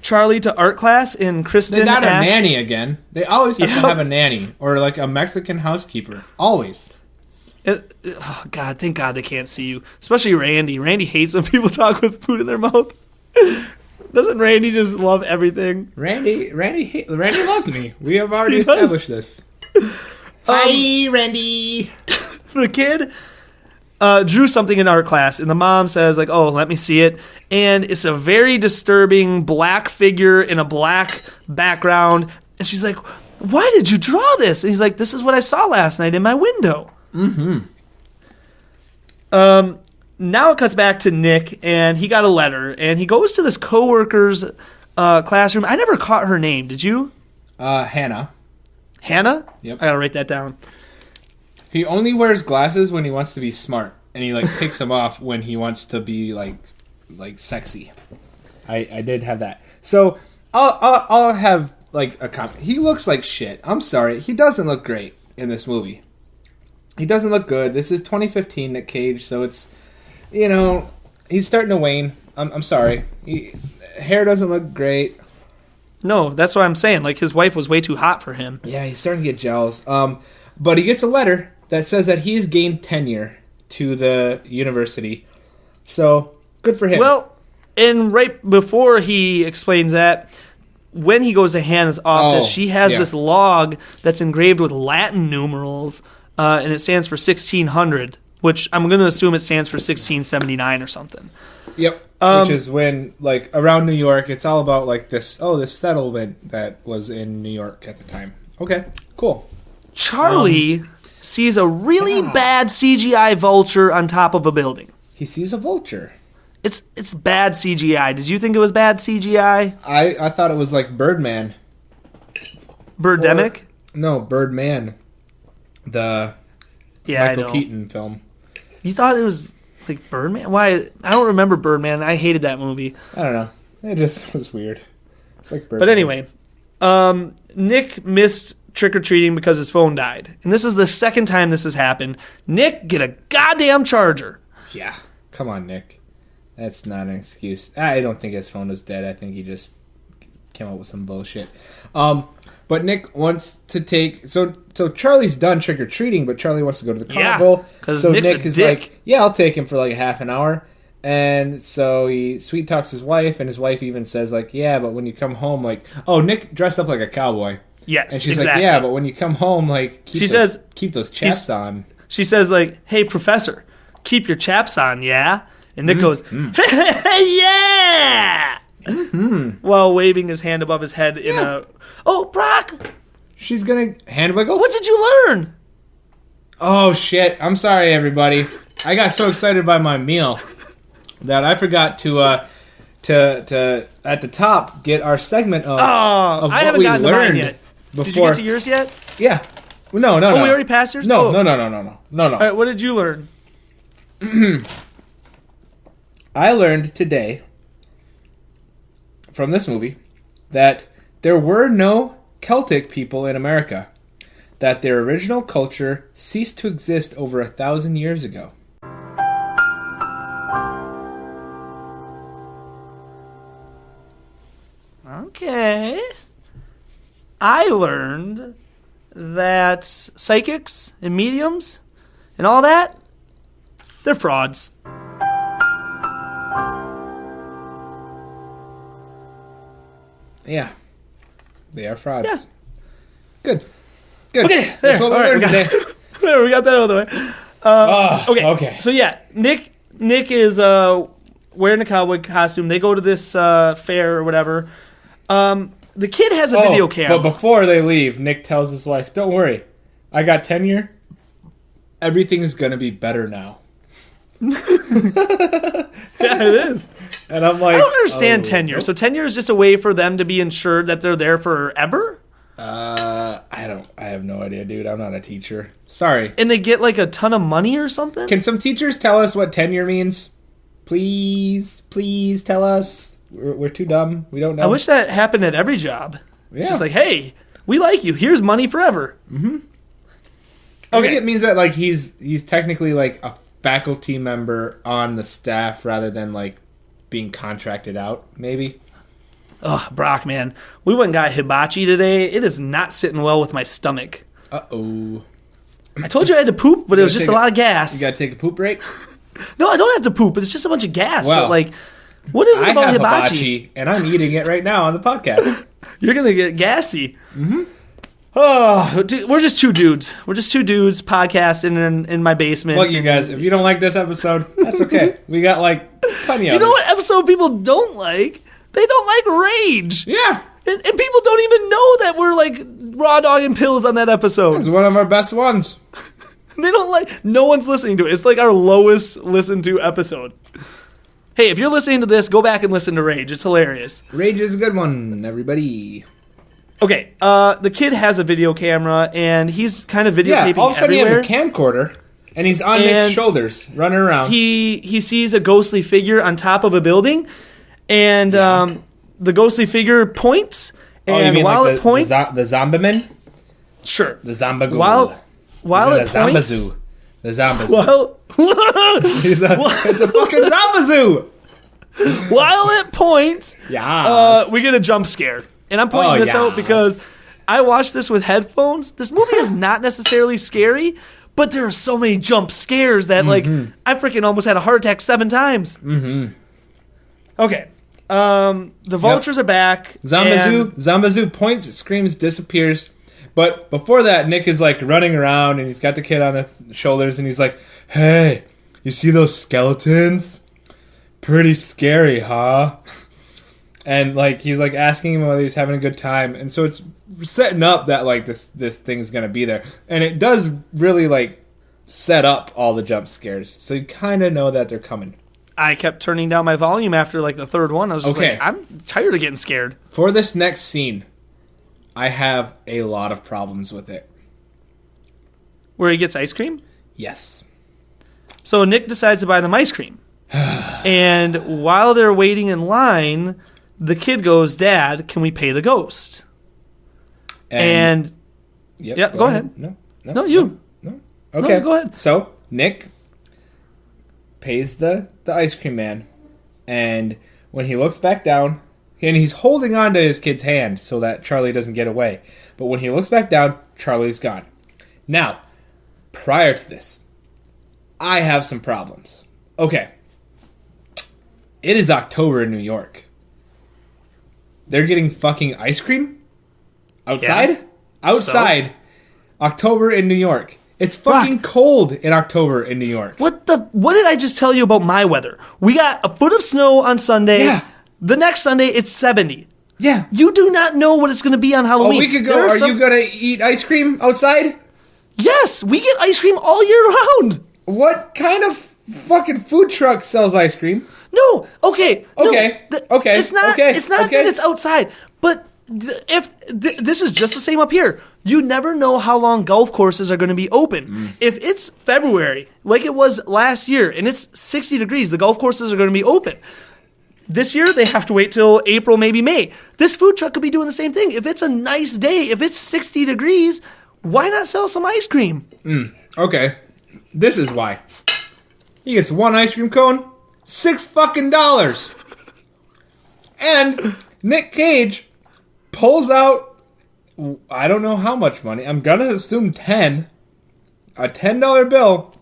Charlie to art class, and Kristen They got a asks, nanny again. They always have Yep. to have a nanny or like a Mexican housekeeper. Always. Oh God, thank God they can't see you. Especially Randy. Randy hates when people talk with food in their mouth. Doesn't Randy just love everything? Randy loves me. We have already He does. established this. Hi, Randy. The kid drew something in art class, and the mom says, like, oh, let me see it. And it's a very disturbing black figure in a black background. And she's like, why did you draw this? And he's like, this is what I saw last night in my window. Now it cuts back to Nick, and he got a letter, and he goes to this coworker's classroom. I never caught her name. Did you? Hannah. Hannah? Yep. I gotta write that down. He only wears glasses when he wants to be smart, and he like takes them off when he wants to be like sexy. I did have that. So I'll have like a comment. He looks like shit. I'm sorry. He doesn't look great in this movie. He doesn't look good. This is 2015 Nick Cage, so it's, you know, he's starting to wane. I'm sorry. Hair doesn't look great. No, that's what I'm saying. Like, his wife was way too hot for him. Yeah, he's starting to get jealous. But he gets a letter that says that he's gained tenure to the university. So, good for him. Well, and right before he explains that, when he goes to Hannah's office, she has this log that's engraved with Latin numerals, and it stands for 1600, which I'm going to assume it stands for 1679 or something. Yep. Which is when, like, around New York, it's all about, like, this settlement that was in New York at the time. Okay, cool. Charlie sees a really bad CGI vulture on top of a building. He sees a vulture. It's bad CGI. Did you think it was bad CGI? I thought it was like Birdman. Birdemic? No, Birdman. The Michael Keaton film. You thought it was like Birdman? Why? I don't remember Birdman. I hated that movie. I don't know. It just was weird. It's like Birdman. But anyway, Nick missed trick-or-treating because his phone died. And this is the second time this has happened. Nick, get a goddamn charger. Yeah. Come on, Nick. That's not an excuse. I don't think his phone was dead. I think he just came up with some bullshit. But Nick wants to take... So Charlie's done trick-or-treating, but Charlie wants to go to the carnival. Because so Nick's Nick a is dick. like, yeah, I'll take him for like a half an hour. And so he sweet-talks his wife, and his wife even says, like, yeah, but when you come home, like... Oh, Nick dressed up like a cowboy. Yes, And she's exactly. like, yeah, but when you come home, like, keep those chaps on. She says, like, hey, professor, keep your chaps on, yeah? And Nick goes, yeah! While waving his hand above his head in a... Oh, Brock, She's gonna hand wiggle. what did you learn? Oh shit! I'm sorry, everybody. I got so excited by my meal that I forgot to at the top get our segment of I what haven't we gotten to mine learned yet. before. Did you get to yours yet? Yeah. No. Oh, we already passed yours? No, Oh. no. All right, what did you learn? I learned today from this movie that there were no Celtic people in America. That their original culture ceased to exist over 1,000 years ago. Okay. I learned that psychics and mediums and all that, they're frauds. Yeah. They are frauds. Yeah. Good. Okay, there. That's what we All right, learned today. There, we got that out of the way. Okay. So yeah, Nick is wearing a cowboy costume. They go to this fair or whatever. The kid has a video camera. But before they leave, Nick tells his wife, don't worry. I got tenure. Everything is going to be better now. Yeah, it is. And I'm like... I don't understand oh, tenure. nope. So tenure is just a way for them to be ensured that they're there forever? I have no idea, dude. I'm not a teacher. Sorry. And they get like a ton of money or something? Can some teachers tell us what tenure means? Please tell us. We're too dumb. We don't know. I wish that happened at every job. It's Yeah. just like, hey, we like you. Here's money forever. I think it means that like he's technically like a faculty member on the staff rather than like being contracted out, maybe. Ugh, Brock, man. We went and got hibachi today. It is not sitting well with my stomach. Uh-oh. I told you I had to poop, but it was gotta just take a lot of gas. You gotta take a poop break? No, I don't have to poop, but it's just a bunch of gas. Well, but like, what is it I about have hibachi? hibachi, and I'm eating it right now on the podcast. You're going to get gassy. Oh, dude, we're just two dudes. We're just two dudes podcasting in my basement. Look, you guys, if you don't like this episode, that's okay. We got like plenty of You know what episode people don't like? They don't like Rage. Yeah. And people don't even know that we're like raw dogging pills on that episode. It's one of our best ones. They don't like, no one's listening to it. It's like our lowest listened to episode. Hey, if you're listening to this, go back and listen to Rage. It's hilarious. Rage is a good one, everybody. Okay, the kid has a video camera, and he's kind of videotaping All of a sudden everywhere. he has a camcorder, and he's on Nick's shoulders, running around. He sees a ghostly figure on top of a building, and the ghostly figure points, and you mean while like it points... the Zombiman? Sure. The Zombagool. While it points... Zombazoo. The Zombazoo. Well... It's a fucking Zombazoo! While it points, we get a jump scare. And I'm pointing this out because I watched this with headphones. This movie is not necessarily scary, but there are so many jump scares that, like, I freaking almost had a heart attack 7 times. Mm-hmm. Okay. The vultures are back. Zombazoo points, screams, disappears. But before that, Nick is, like, running around, and he's got the kid on the shoulders, and he's like, hey, you see those skeletons? Pretty scary, huh? And, like, he's, like, asking him whether he's having a good time. And so it's setting up that, like, this thing's going to be there. And it does really, like, set up all the jump scares. So you kind of know that they're coming. I kept turning down my volume after, like, the third one. I was just like, I'm tired of getting scared. For this next scene, I have a lot of problems with it. Where he gets ice cream? Yes. So Nick decides to buy them ice cream. And while they're waiting in line... The kid goes, Dad, can we pay the ghost? And go ahead. No, you. No. Okay. No, go ahead. So, Nick pays the ice cream man. And when he looks back down, and he's holding on to his kid's hand so that Charlie doesn't get away. But when he looks back down, Charlie's gone. Now, prior to this, I have some problems. Okay. It is October in New York. They're getting fucking ice cream? Outside? Yeah. Outside. So? October in New York. It's fucking cold in October in New York. What did I just tell you about my weather? We got a foot of snow on Sunday. Yeah. The next Sunday, it's 70. Yeah. You do not know what it's going to be on Halloween. A week ago, are you going to eat ice cream outside? Yes, we get ice cream all year round. What kind of fucking food truck sells ice cream? No, okay. Okay. Okay. It's not that it's outside, but this is just the same up here. You never know how long golf courses are going to be open. If it's February, like it was last year, and it's 60 degrees, the golf courses are going to be open. This year, they have to wait till April, maybe May. This food truck could be doing the same thing. If it's a nice day, if it's 60 degrees, why not sell some ice cream? Okay. This is why. He gets one ice cream cone, $6 fucking. And Nick Cage pulls out, I don't know how much money. I'm going to assume 10. A $10 bill.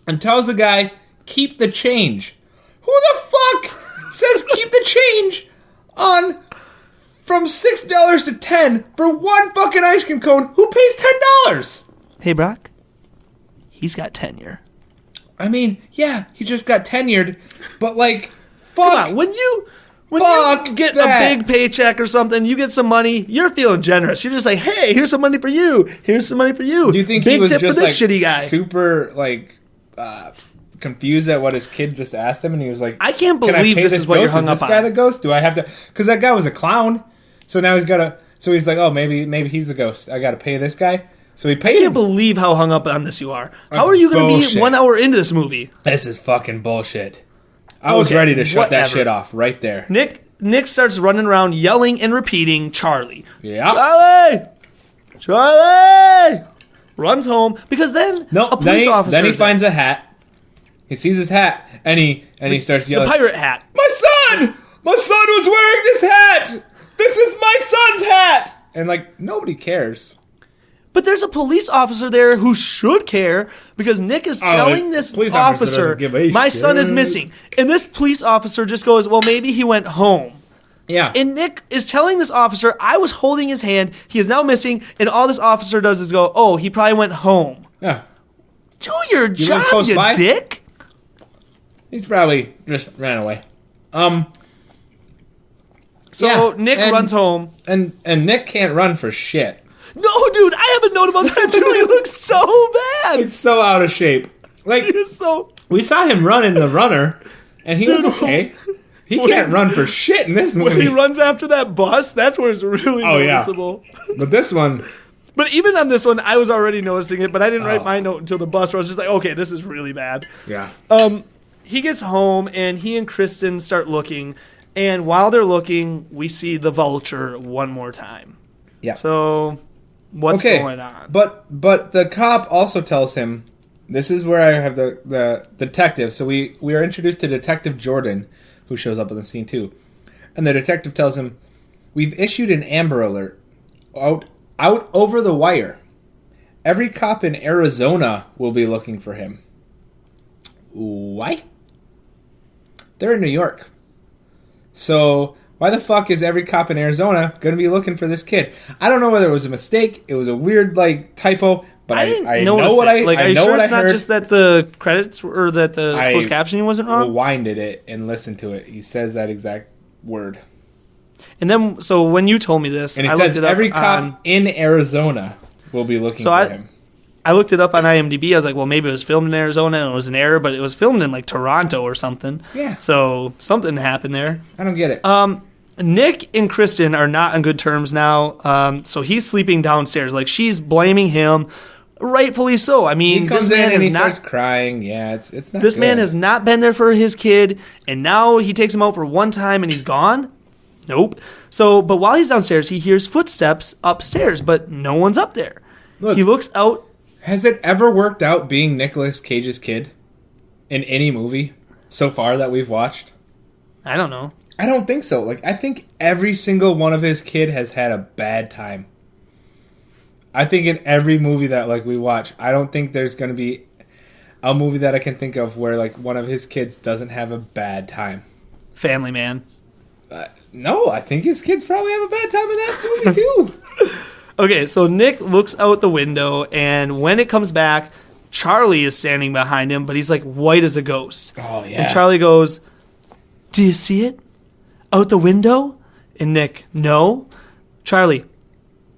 And tells the guy, keep the change. Who the fuck says keep the change on from $6 to 10 for one fucking ice cream cone? Who pays $10? Hey, Brock. He's got tenure. I mean, yeah, he just got tenured, but like, fuck. Come on, when you get that. a big paycheck or something, you get some money, you're feeling generous. You're just like, hey, here's some money for you. Here's some money for you. Do you think big he was tip just for this like shitty guy? super like confused at what his kid just asked him, and he was like, I can't "Can I believe pay this is what you're hung up Is this guy on. the ghost? Do I have to?" Because that guy was a clown, so now he's got to. So he's like, "Oh, maybe he's the ghost. I got to pay this guy." So he paid I can't him. believe how hung up on this you are. How That's are you going to be bullshit. 1 hour into this movie? This is fucking bullshit. I was ready to shut that shit off right there. Nick starts running around yelling and repeating Charlie. Yeah. Charlie! Runs home because then a police officer. Then he finds a hat. He sees his hat and he starts yelling. The pirate hat. My son! My son was wearing this hat! This is my son's hat! And like nobody cares. But there's a police officer there who should care because Nick is telling this police officer officer, doesn't give a my son is shit." missing. And this police officer just goes, well, maybe he went home. Yeah. And Nick is telling this officer, I was holding his hand. He is now missing. And all this officer does is go, oh, he probably went home. Yeah. Do your job, close you by? dick. He's probably just ran away. So Yeah, Nick and- runs home. And Nick can't run for shit. No, dude, I have a note about that too. He looks so bad. He's so out of shape. Like, He is so... we saw him run in The Runner, and he was okay. He can't run for shit in this When movie. he runs after that bus, that's where it's really Oh, yeah. noticeable. But this one, But even on this one, I was already noticing it, but I didn't write Oh. my note until the bus where I was just like, okay, this is really bad. yeah. He gets home, and he and Kristen start looking, and while they're looking, we see the vulture one more time. Yeah. So, what's going on? But the cop also tells him, this is where I have the detective. So we are introduced to Detective Jordan, who shows up on the scene too. And the detective tells him, we've issued an Amber Alert out over the wire. Every cop in Arizona will be looking for him. Why? They're in New York. So why the fuck is every cop in Arizona going to be looking for this kid? I don't know whether it was a mistake. It was a weird typo. But I know notice what it. I are you know sure what it's I not heard. just that the credits or that the I closed captioning wasn't wrong? Rewinded it and listened to it. He says that exact word. And then, so when you told me this, And he I says looked it up every cop on- in Arizona will be looking So for I- him. I looked it up on IMDb. I was like, well, maybe it was filmed in Arizona and it was an error, but it was filmed in like Toronto or something. Yeah. So something happened there. I don't get it. Nick and Kristen are not on good terms now. So he's sleeping downstairs. Like, she's blaming him, rightfully so. I mean, he comes this man in and he has starts not. crying. Yeah, it's not This man good. has not been there for his kid, and now he takes him out for one time and he's gone. Nope. So, but while he's downstairs, he hears footsteps upstairs, but no one's up there. Look. He looks out. Has it ever worked out being Nicolas Cage's kid in any movie so far that we've watched? I don't know. I don't think so. Like, I think every single one of his kid has had a bad time. I think in every movie that we watch, I don't think there's going to be a movie that I can think of where one of his kids doesn't have a bad time. Family Man. No, I think his kids probably have a bad time in that movie too. Okay, so Nick looks out the window, and when it comes back, Charlie is standing behind him, but he's like white as a ghost. Oh, yeah. And Charlie goes, "Do you see it? Out the window?" And Nick, "No." Charlie,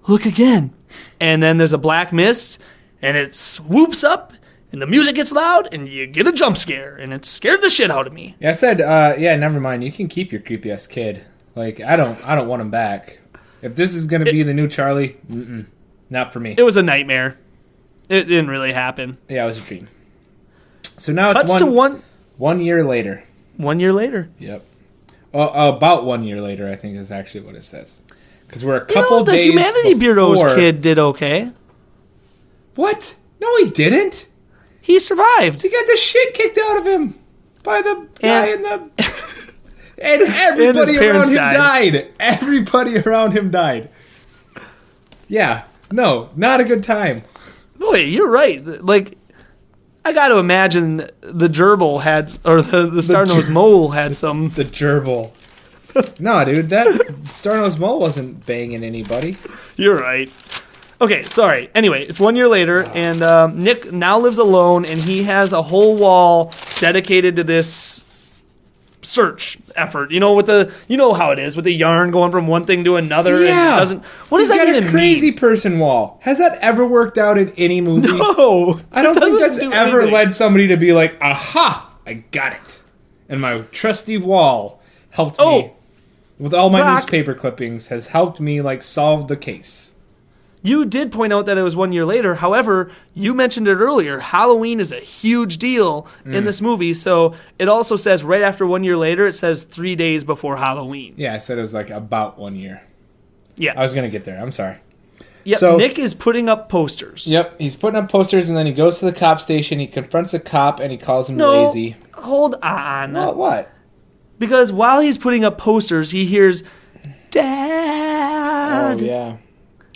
"Look again." And then there's a black mist, and it swoops up, and the music gets loud, and you get a jump scare, and it scared the shit out of me. Yeah, I said, never mind. You can keep your creepy ass kid. I don't want him back. If this is gonna be the new Charlie, not for me. It was a nightmare. It didn't really happen. Yeah, it was a dream. So now it's Cuts to 1 year later. 1 year later. Yep. About 1 year later, I think is actually what it says. Because we're a You know, couple the days Humanity Bureau's before- kid did okay. What? No, he didn't. He survived. He got the shit kicked out of him by the guy in the. And everybody around parents him died. died. Everybody around him died. Yeah. No, not a good time. Boy, you're right. I got to imagine the gerbil had, or the star-nosed mole had some. The gerbil. No, dude, that Star-Nosed Mole wasn't banging anybody. You're right. Okay, sorry. Anyway, it's 1 year later, and Nick now lives alone, and he has a whole wall dedicated to this search effort. You know, you know how it is with the yarn going from one thing to another. And it doesn't. What does He's that got even a crazy mean? person wall. Has that ever worked out in any movie? No, I don't it think doesn't that's do ever anything. led somebody to be like, aha, I got it. And my trusty wall helped me. With all my Brock. newspaper clippings, has helped me solve the case. You did point out that it was 1 year later. However, you mentioned it earlier. Halloween is a huge deal in this movie. So it also says right after 1 year later, it says 3 days before Halloween. Yeah, I said it was about 1 year. Yeah. I was gonna get there. I'm sorry. Yep. so- Nick is putting up posters. Yep, he's putting up posters and then he goes to the cop station. He confronts the cop and he calls him No, lazy. hold on. What? Because while he's putting up posters, he hears, "Dad." Oh yeah.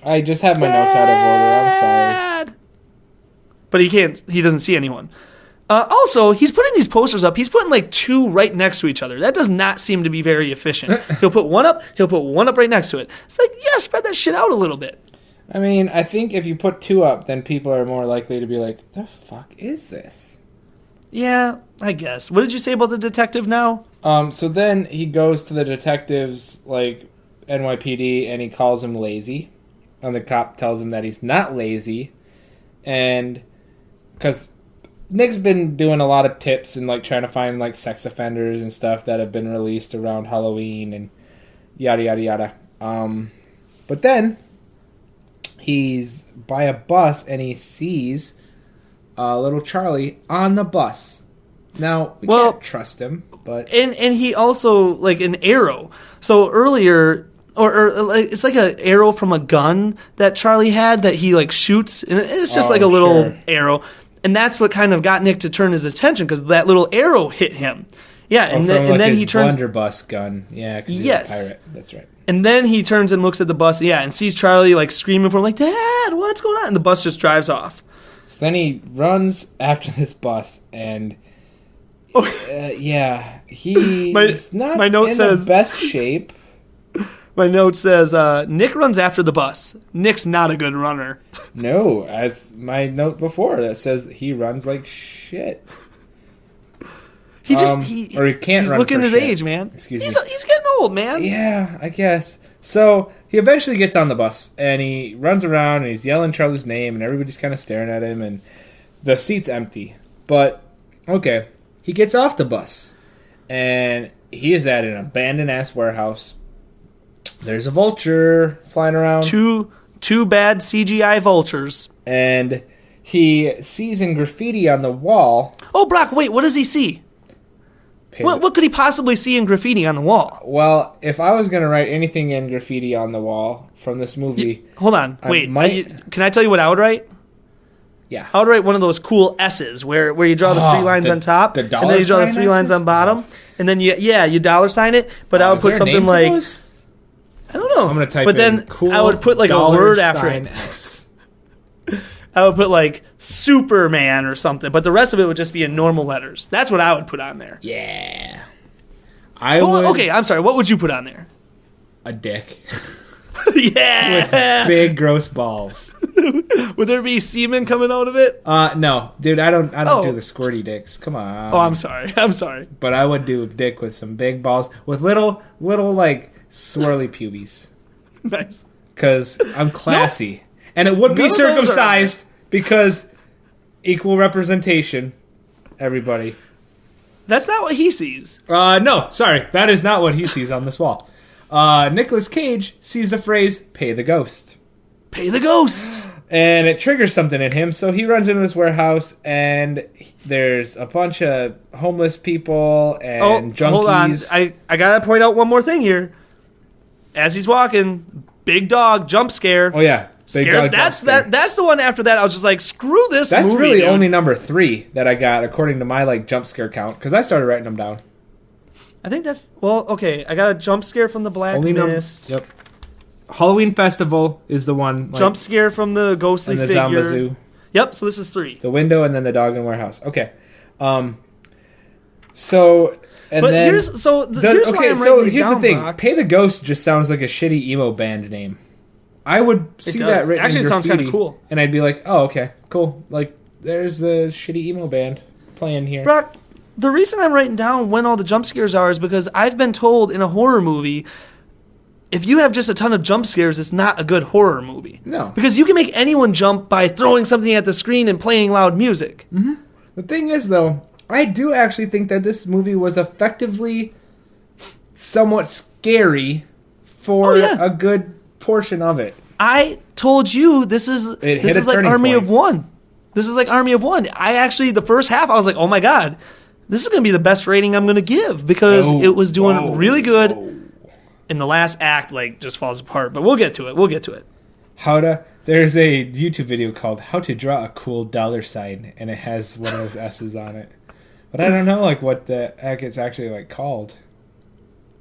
I just have my notes out of order. I'm sorry. Dad. But he can't. He doesn't see anyone. Also, he's putting these posters up. He's putting like 2 right next to each other. That does not seem to be very efficient. He'll put one up. He'll put one up right next to it. It's like, yeah, spread that shit out a little bit. I mean, I think if you put 2 up, then people are more likely to be like, the fuck is this? Yeah, I guess. What did you say about the detective now? So then he goes to the detectives, like, NYPD, and he calls him lazy. And the cop tells him that he's not lazy. And, because Nick's been doing a lot of tips and, like, trying to find, like, sex offenders and stuff that have been released around Halloween and yada, yada, yada. But then he's by a bus and he sees little Charlie on the bus. Now, we can't trust him, but... And he also, like, an arrow. So earlier... Or like, it's like an arrow from a gun that Charlie had that he, like, shoots. And it's just like a little arrow. And that's what kind of got Nick to turn his attention, because that little arrow hit him. Yeah, and then he turns... blunderbuss gun. Yeah, because he's a pirate. That's right. And then he turns and looks at the bus, and sees Charlie, like, screaming for him, like, Dad, what's going on? And the bus just drives off. So then he runs after this bus, and... he's not in the best shape. My note says, Nick runs after the bus. Nick's not a good runner. No, as my note before that says he runs like shit. He can't he's run looking at his age, man. Excuse me. He's getting old, man. Yeah, I guess. So he eventually gets on the bus, and he runs around, and he's yelling Charlie's name, and everybody's kind of staring at him, and the seat's empty. But, okay, he gets off the bus, and he is at an abandoned-ass warehouse. There's a vulture flying around. Two bad CGI vultures. And he sees in graffiti on the wall... Oh, Brock, wait, what does he see? What could he possibly see in graffiti on the wall? Well, if I was going to write anything in graffiti on the wall from this movie... Hold on, wait. Can I tell you what I would write? Yeah. I would write one of those cool S's where you draw the 3 lines on top, and then you draw the 3 lines on bottom, and then you dollar sign it, but I would put something like... I don't know. I'm going to type but then cool I would put like a word after it. S. I would put like Superman or something, but the rest of it would just be in normal letters. That's what I would put on there. Yeah. Okay, I'm sorry. What would you put on there? A dick. Yeah. With big gross balls. Would there be semen coming out of it? No. Dude, I don't do the squirty dicks. Come on. Oh, I'm sorry. But I would do a dick with some big balls with little like swirly pubes. Nice. Because I'm classy. And it would be circumcised because equal representation. Everybody. That's not what he sees. No, sorry. That is not what he sees on this wall. Nicolas Cage sees the phrase, pay the ghost. Pay the ghost! And it triggers something in him, so he runs into this warehouse, and there's a bunch of homeless people and junkies. Hold on. I gotta point out one more thing here. As he's walking, big dog jump scare. Oh, yeah. That's the one after that. I was just like, screw this movie. That's really dude. only number 3 that I got, according to my like jump scare count, because I started writing them down. I think that's... Well, okay. I got a jump scare from the Black Mist. Yep. Halloween Festival is the one. Jump scare from the ghostly and the figure. Zomba Zoo. Yep, so this is 3. The window and then the dog in warehouse. Okay. So... And but then... here's why I'm writing these down, the thing. Brock. Pay the Ghost just sounds like a shitty emo band name. I would see that written Actually, in it sounds graffiti, kind of cool. And I'd be like, oh, okay, cool. Like, there's the shitty emo band playing here. Brock, the reason I'm writing down when all the jump scares are is because I've been told in a horror movie, if you have just a ton of jump scares, it's not a good horror movie. No. Because you can make anyone jump by throwing something at the screen and playing loud music. Mm-hmm. The thing is, though, I do actually think that this movie was effectively somewhat scary for a good portion of it. I told you this is like Army of One. This is like Army of One. I actually, the first half, I was like, oh my God, this is going to be the best rating I'm going to give because it was doing really good. And the last act, like, just falls apart. But we'll get to it. There's a YouTube video called How to Draw a Cool $sign, and it has one of those S's on it. But I don't know, like, what the heck it's actually, like, called.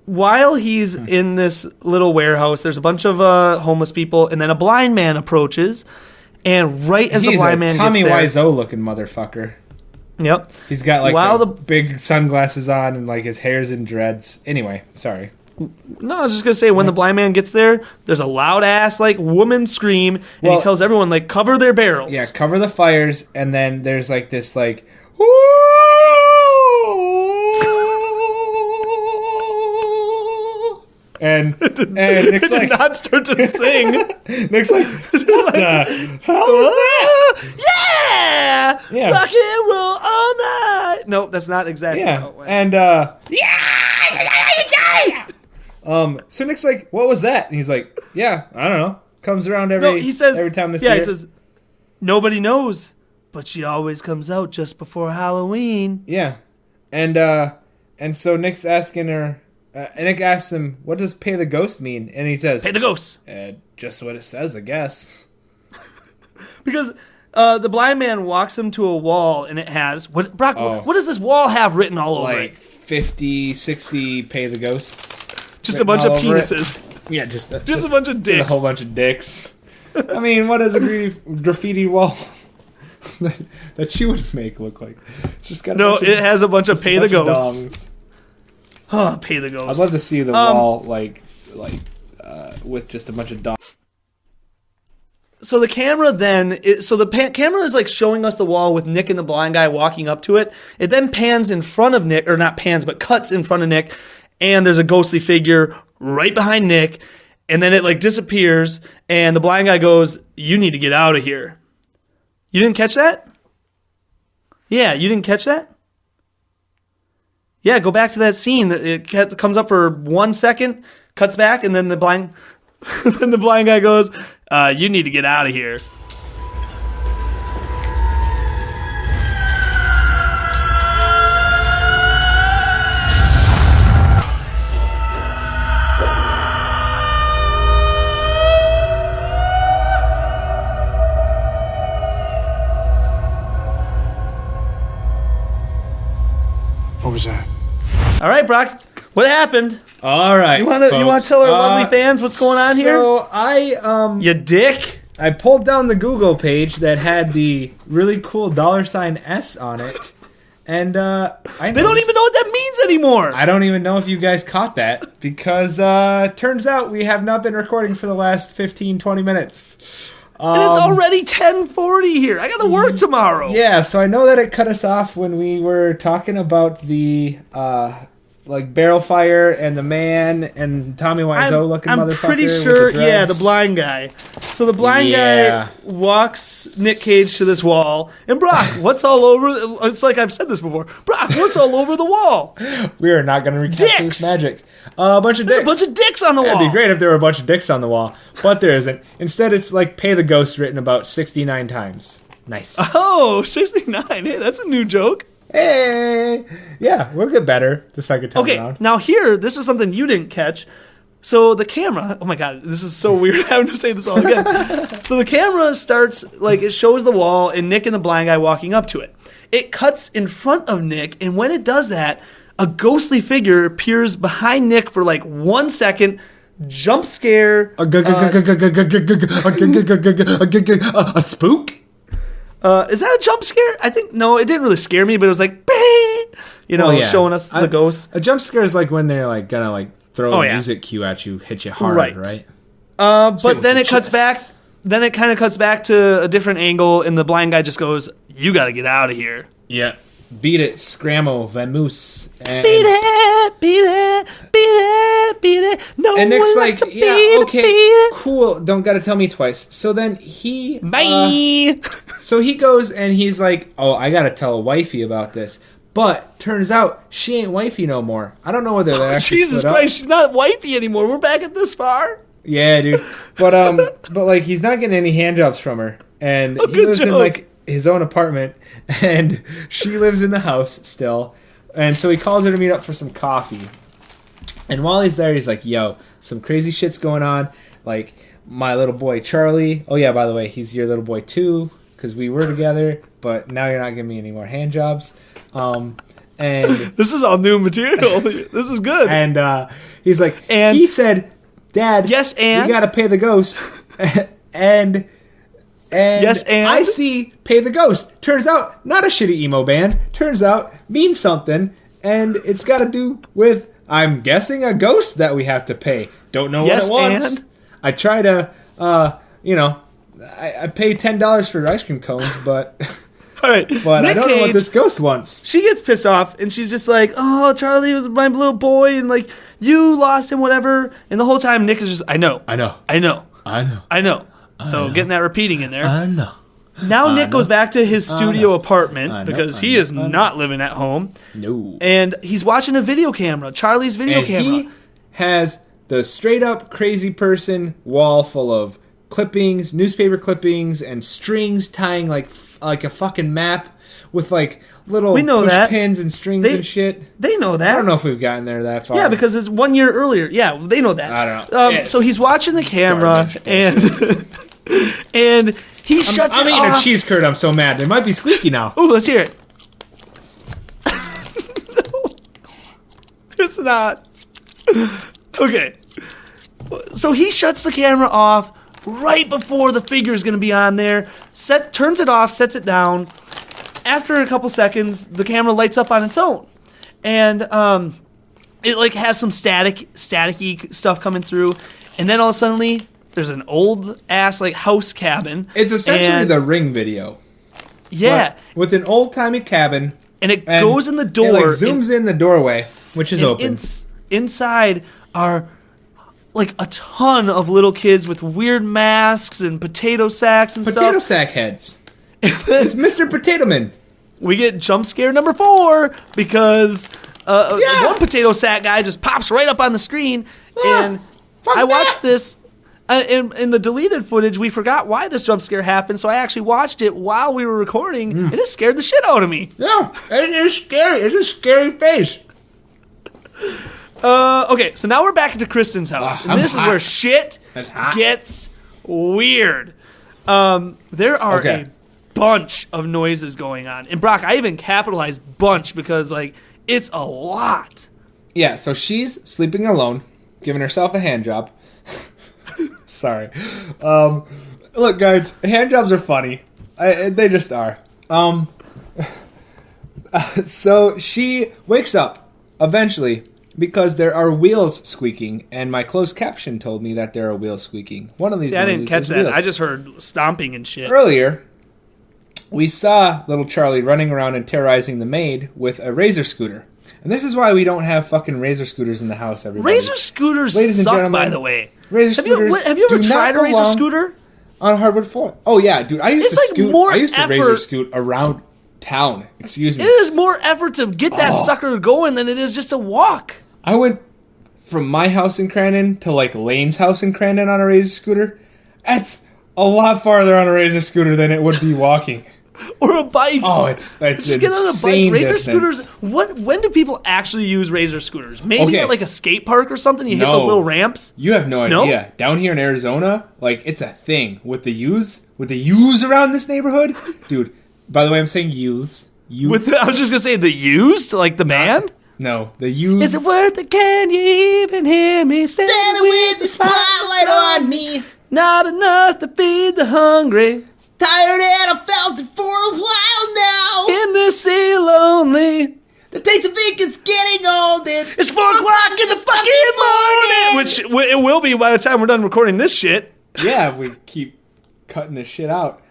While he's in this little warehouse, there's a bunch of homeless people, and then a blind man approaches, and right as the blind man gets there... Tommy Wiseau looking motherfucker. Yep. He's got like While the the- big sunglasses on and like his hair's in dreads. Anyway, sorry. No, I was just gonna say when the blind man gets there, there's a loud ass like woman scream, and Well- he tells everyone like cover their barrels. Yeah, cover the fires, and then there's like this like. And Nick's Did like, not start to sing. Nick's like, what the hell is that? yeah, Yeah. rock and roll all night. No, that's not exactly how Yeah, it went. and so Nick's like, what was that? And he's like, yeah, I don't know. Comes around every he says every time this yeah, year. he says nobody knows, but she always comes out just before Halloween. Yeah, and so Nick's asking her. Nick asks him, "What does pay the ghost mean?" And he says, Pay the ghosts. Just what it says, I guess." Because the blind man walks him to a wall, and it has what? Brock, Oh. what does this wall have written all over Like it? 50, 60 pay the ghosts. Just a written bunch of all over it. penises. Yeah, just Just a bunch of a dicks. whole bunch of dicks. I mean, what does a graffiti wall that you would make look like? It's just got a No, bunch of- it has a bunch of just a pay the bunch of ghosts. dongs. Oh, pay the ghosts. I'd love to see the wall like with just a bunch of dongs. So the camera then, camera is like showing us the wall with Nick and the blind guy walking up to it. It then pans in front of Nick, or not pans, but cuts in front of Nick, and there's a ghostly figure right behind Nick, and then it like disappears, and the blind guy goes, "You need to get out of here." You didn't catch that? Yeah, you didn't catch that? Yeah, go back to that scene. It comes up for 1 second, cuts back, and then the blind guy goes, "You need to get out of here." What was that? All right, Brock, what happened? All right, You want to folks. tell our lovely fans what's going on here? So You dick. I pulled down the Google page that had the really cool $S on it, and I They don't even know what that means anymore. I don't even know if you guys caught that because turns out we have not been recording for the last 15, 20 minutes. And it's already 10:40 here. I got to work tomorrow. Yeah, so I know that it cut us off when we were talking about the like barrel fire and the man and Tommy Wiseau looking I'm motherfucker. pretty with sure, the yeah, dreads. the blind guy. So the blind Yeah. guy walks Nick Cage to this wall. And Brock, what's all over? It's like I've said this before. Brock, what's all over the wall? We are not going to recapture Dicks! this magic. A bunch of There's dicks. a bunch of dicks on the wall. It'd be great if there were a bunch of dicks on the wall, but there isn't. Instead, it's like "Pay the Ghost" written about 69 times. Nice. Oh, 69. Hey, that's a new joke. Hey, yeah, we'll get better the second time Okay, around. now here, this is something you didn't catch. So the camera, oh my god, this is so weird having to say this all again. So the camera starts, like, it shows the wall and Nick and the blind guy walking up to it. It cuts in front of Nick, and when it does that, a ghostly figure appears behind Nick for like 1 second, jump scare. A spook? Is that a jump scare? I think, no, it didn't really scare me, but it was like, you know, Well, yeah. showing us the ghost. A jump scare is like when they're like gonna like throw Oh, a yeah. music cue at you, hit you hard, Right. right? But with then your it cuts chest. back. Then it kind of cuts back to a different angle, and the blind guy just goes, "You got to get out of here." Yeah. Beat it, scramble, vamoose. And, Beat it, beat it, beat it, beat it. No and Nick's one like, likes to yeah, beat okay, it, beat it. cool. Don't gotta tell me twice. So then he Bye. so he goes and he's like, oh, I gotta tell wifey about this. But turns out she ain't wifey no more. I don't know whether they actually Jesus split up. Christ, she's not wifey anymore. We're back at this far. Yeah, dude. But like he's not getting any handjobs from her, and he good lives in joke. like his own apartment, and she lives in the house still. And so he calls her to meet up for some coffee. And while he's there, he's like, "Yo, some crazy shit's going on. Like my little boy Charlie. Oh yeah, by the way, he's your little boy too, because we were together. But now you're not giving me any more handjobs." And This is all new material. This is good. and he's like, And- he said, "Dad, Yes, and? you gotta pay the ghost." and And Yes, and? I see Pay the Ghost. Turns out, not a shitty emo band. Turns out, means something. And it's got to do with, I'm guessing, a ghost that we have to pay. Don't know Yes, what it wants. and? I try to, I pay $10 for ice cream cones, but All right. but Nick I don't know what Cage, this ghost wants. She gets pissed off, and she's just like, "Oh, Charlie was my little boy, and like you lost him, whatever." And the whole time, Nick is just, "I know, I know. I know, I know. I know." So getting that repeating in there. I know. Now Nick know. goes back to his studio apartment I know, because I he know, is I know. not living at home, No. and he's watching a video camera, Charlie's video And camera. he has the straight up crazy person wall full of clippings, newspaper clippings, and strings tying like a fucking map with like little We know push that. pins and strings They- and shit. They know that. I don't know if we've gotten there that far. Yeah, because it's 1 year earlier. Yeah, they know that. I don't know. So he's watching the camera, Garbage. and and he shuts I'm it eating off. a cheese curd. I'm so mad. They might be squeaky now. Ooh, let's hear it. It's not. Okay. So he shuts the camera off right before the figure is going to be on there. Turns it off, sets it down. After a couple seconds, the camera lights up on its own, and it like has some staticky stuff coming through, and then all of a sudden there's an old ass like house cabin. It's essentially and- the Ring video. yeah, but with an old timey cabin. and it And goes in the door. It like and- zooms in the doorway, which is and open. inside are like a ton of little kids with weird masks and potato sacks and Potato stuff. sack heads. It's Mr. Potato Man. We get jump scare number 4 because Yeah. one potato sack guy just pops right up on the screen, and fuck I watched that. this. In the deleted footage, we forgot why this jump scare happened, so I actually watched it while we were recording, and it scared the shit out of me. Yeah, it is scary. It's a scary face. Okay, so now we're back into Kristen's house, and I'm this is hot. where shit That's hot. gets weird. There are Okay. a bunch of noises going on, and Brock, I even capitalized "bunch" because like it's a lot. Yeah, so she's sleeping alone, giving herself a hand job. Sorry. Look, guys, hand jobs are funny. They just are. So she wakes up eventually because there are wheels squeaking, and my closed caption told me that there are wheels squeaking. One of these See, I didn't noises catch is that. wheels. I just heard stomping and shit. Earlier, we saw little Charlie running around and terrorizing the maid with a razor scooter. And this is why we don't have fucking razor scooters in the house, everybody. Razor scooters Ladies and suck, gentlemen, by the way. razor Have you scooters ever do not tried a razor belong scooter? on hardwood floor. Oh yeah, dude. I used It's to like scoot. more I used to effort- razor scoot around town. Excuse me. It is more effort to get that sucker going than it is just to walk. I went from my house in Crandon to like Lane's house in Crandon on a razor scooter. That's a lot farther on a razor scooter than it would be walking. Or a bike. Oh, it's Just get on a bike. insane Razor distance. scooters. When do people actually use razor scooters? Maybe Okay. at like a skate park or something. You hit No. those little ramps. You have no No? idea. Down here in Arizona, like it's a thing with the youths around this neighborhood, dude. By the way, I'm saying youths. Youths. I was just gonna say the used, like the band. No, the youths. Is it worth it? Can you even hear me? Standing with the spotlight on me. Not enough to feed the hungry. Tired and I felt it for a while now. In the sea lonely. The taste of ink is getting old. It's 4 o'clock in the fucking morning. Which it will be by the time we're done recording this shit. Yeah, if we keep cutting this shit out.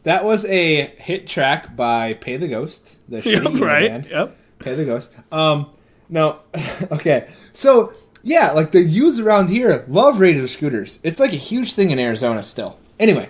That was a hit track by Pay the Ghost, the shitty emo band. Yep. Pay the Ghost. No, okay. So yeah, like the youths around here love razor scooters. It's like a huge thing in Arizona still. Anyway,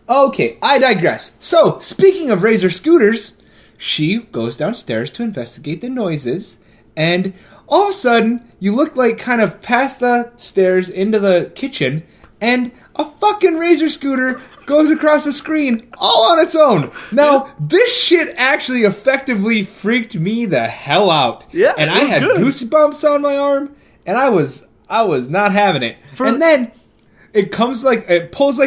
okay, I digress. So speaking of razor scooters, she goes downstairs to investigate the noises, and all of a sudden you look like kind of past the stairs into the kitchen, and a fucking razor scooter goes across the screen all on its own. Now, this shit actually effectively freaked me the hell out. Yeah, and it I was had good. goosebumps on my arm, and I was not having it. And then it pulls like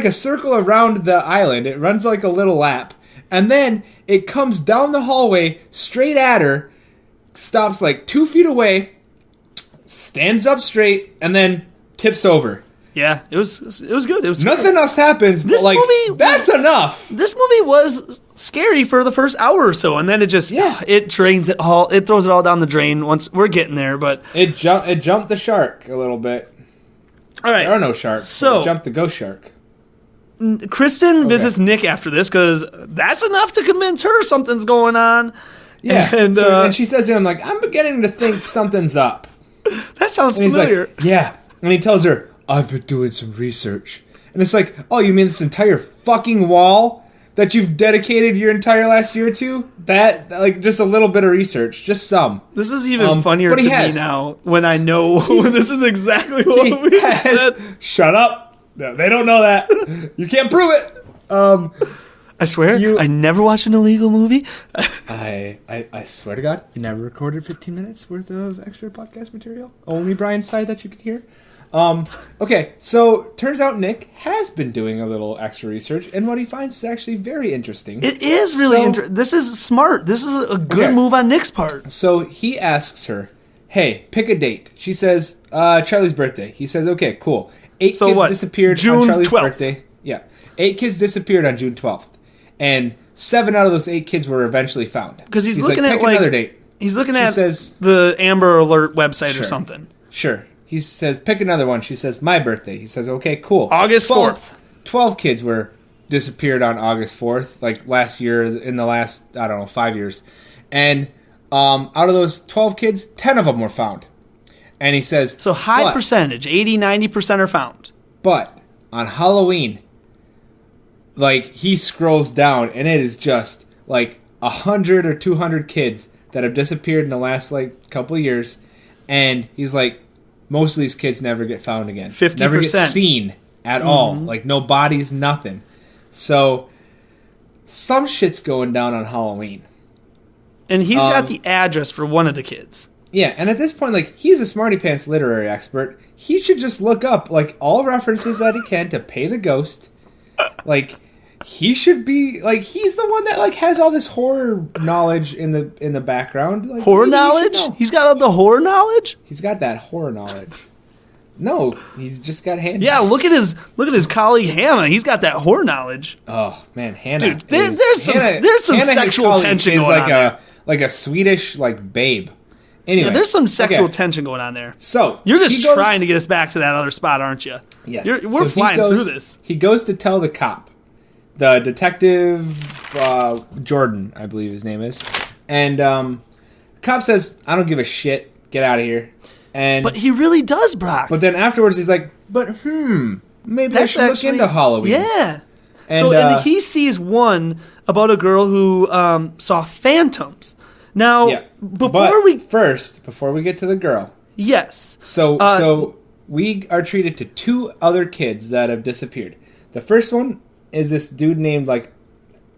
a circle around the island. It runs like a little lap, and then it comes down the hallway straight at her, stops like 2 feet away, stands up straight, and then tips over. Yeah, it was good. It was Nothing else happens, but This like movie that's enough. This movie was scary for the first hour or so, and then it just Yeah. it drains it all. It throws it all down the drain once we're getting there. But It jumped the shark a little bit. all right, There are no sharks. So- it jumped the ghost shark. Kristen visits Nick after this because that's enough to convince her something's going on. Yeah, and and she says to him like, "I'm beginning to think something's up." that sounds And he's familiar. like, "Yeah," and he tells her, "I've been doing some research," and it's like, "Oh, you mean this entire fucking wall that you've dedicated your entire last year to? That like just a little bit of research, just some." This is even funnier but to he me has. now when I know this is exactly what He we has- said. Shut up! No, they don't know that. You can't prove it. I swear, I never watched an illegal movie. I swear to God, you never recorded 15 minutes worth of extra podcast material. Only Brian's side that you could hear. Okay, so turns out Nick has been doing a little extra research, and what he finds is actually very interesting. It is really So- interesting. This is smart. This is a good Okay. move on Nick's part. So he asks her, "Hey, pick a date." She says, "Charlie's birthday." He says, "Okay, cool." 8 So kids what? disappeared June on Charlie's 12th. birthday. Yeah, 8 kids disappeared on June 12th, and 7 out of those 8 kids were eventually found. Because he's looking at pick like another date. he's looking She at says- the Amber Alert website or Sure. something. Sure. He says, pick another one. She says, my birthday. He says, okay, cool. August 4th. 12 kids were disappeared on August 4th, like last year, in the last, I don't know, 5 years. And out of those 12 kids, 10 of them were found. And he says, So high but, percentage, 80, 90% are found. But on Halloween, like he scrolls down and it is just like 100 or 200 kids that have disappeared in the last like couple of years. And he's like, most of these kids never get found again. 50%. Never get seen at all. Like no bodies, nothing. So some shit's going down on Halloween. And he's got the address for one of the kids. Yeah, and at this point, like, he's a smarty pants literary expert. He should just look up, like, all references that he can to Pay the Ghost. Like, he should be, like, he's the one that, like, has all this horror knowledge in the background. Like, Horror maybe he should knowledge? know. He's got all the horror knowledge? He's got that horror knowledge. No, he's just got Hannah. Yeah, look at his colleague Hannah. He's got that horror knowledge. Oh man, Hannah. Dude, there's some Hannah, his sexual colleague, tension is going like on like a Swedish like babe. Anyway, Yeah, there's some sexual okay. tension going on there. So You're just he goes- trying to get us back to that other spot, aren't you? Yes. We're So he flying goes- through this. He goes to tell the cop, the detective Jordan, I believe his name is, and the cop says, "I don't give a shit. Get out of here." And But he really does, Brock. but then afterwards he's like, "But maybe I should look into Halloween." Yeah. And, So and he sees one about a girl who saw phantoms. Now, Yeah. before we get to the girl, yes. so we are treated to 2 other kids that have disappeared. The first one is this dude named like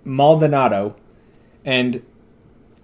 Maldonado, and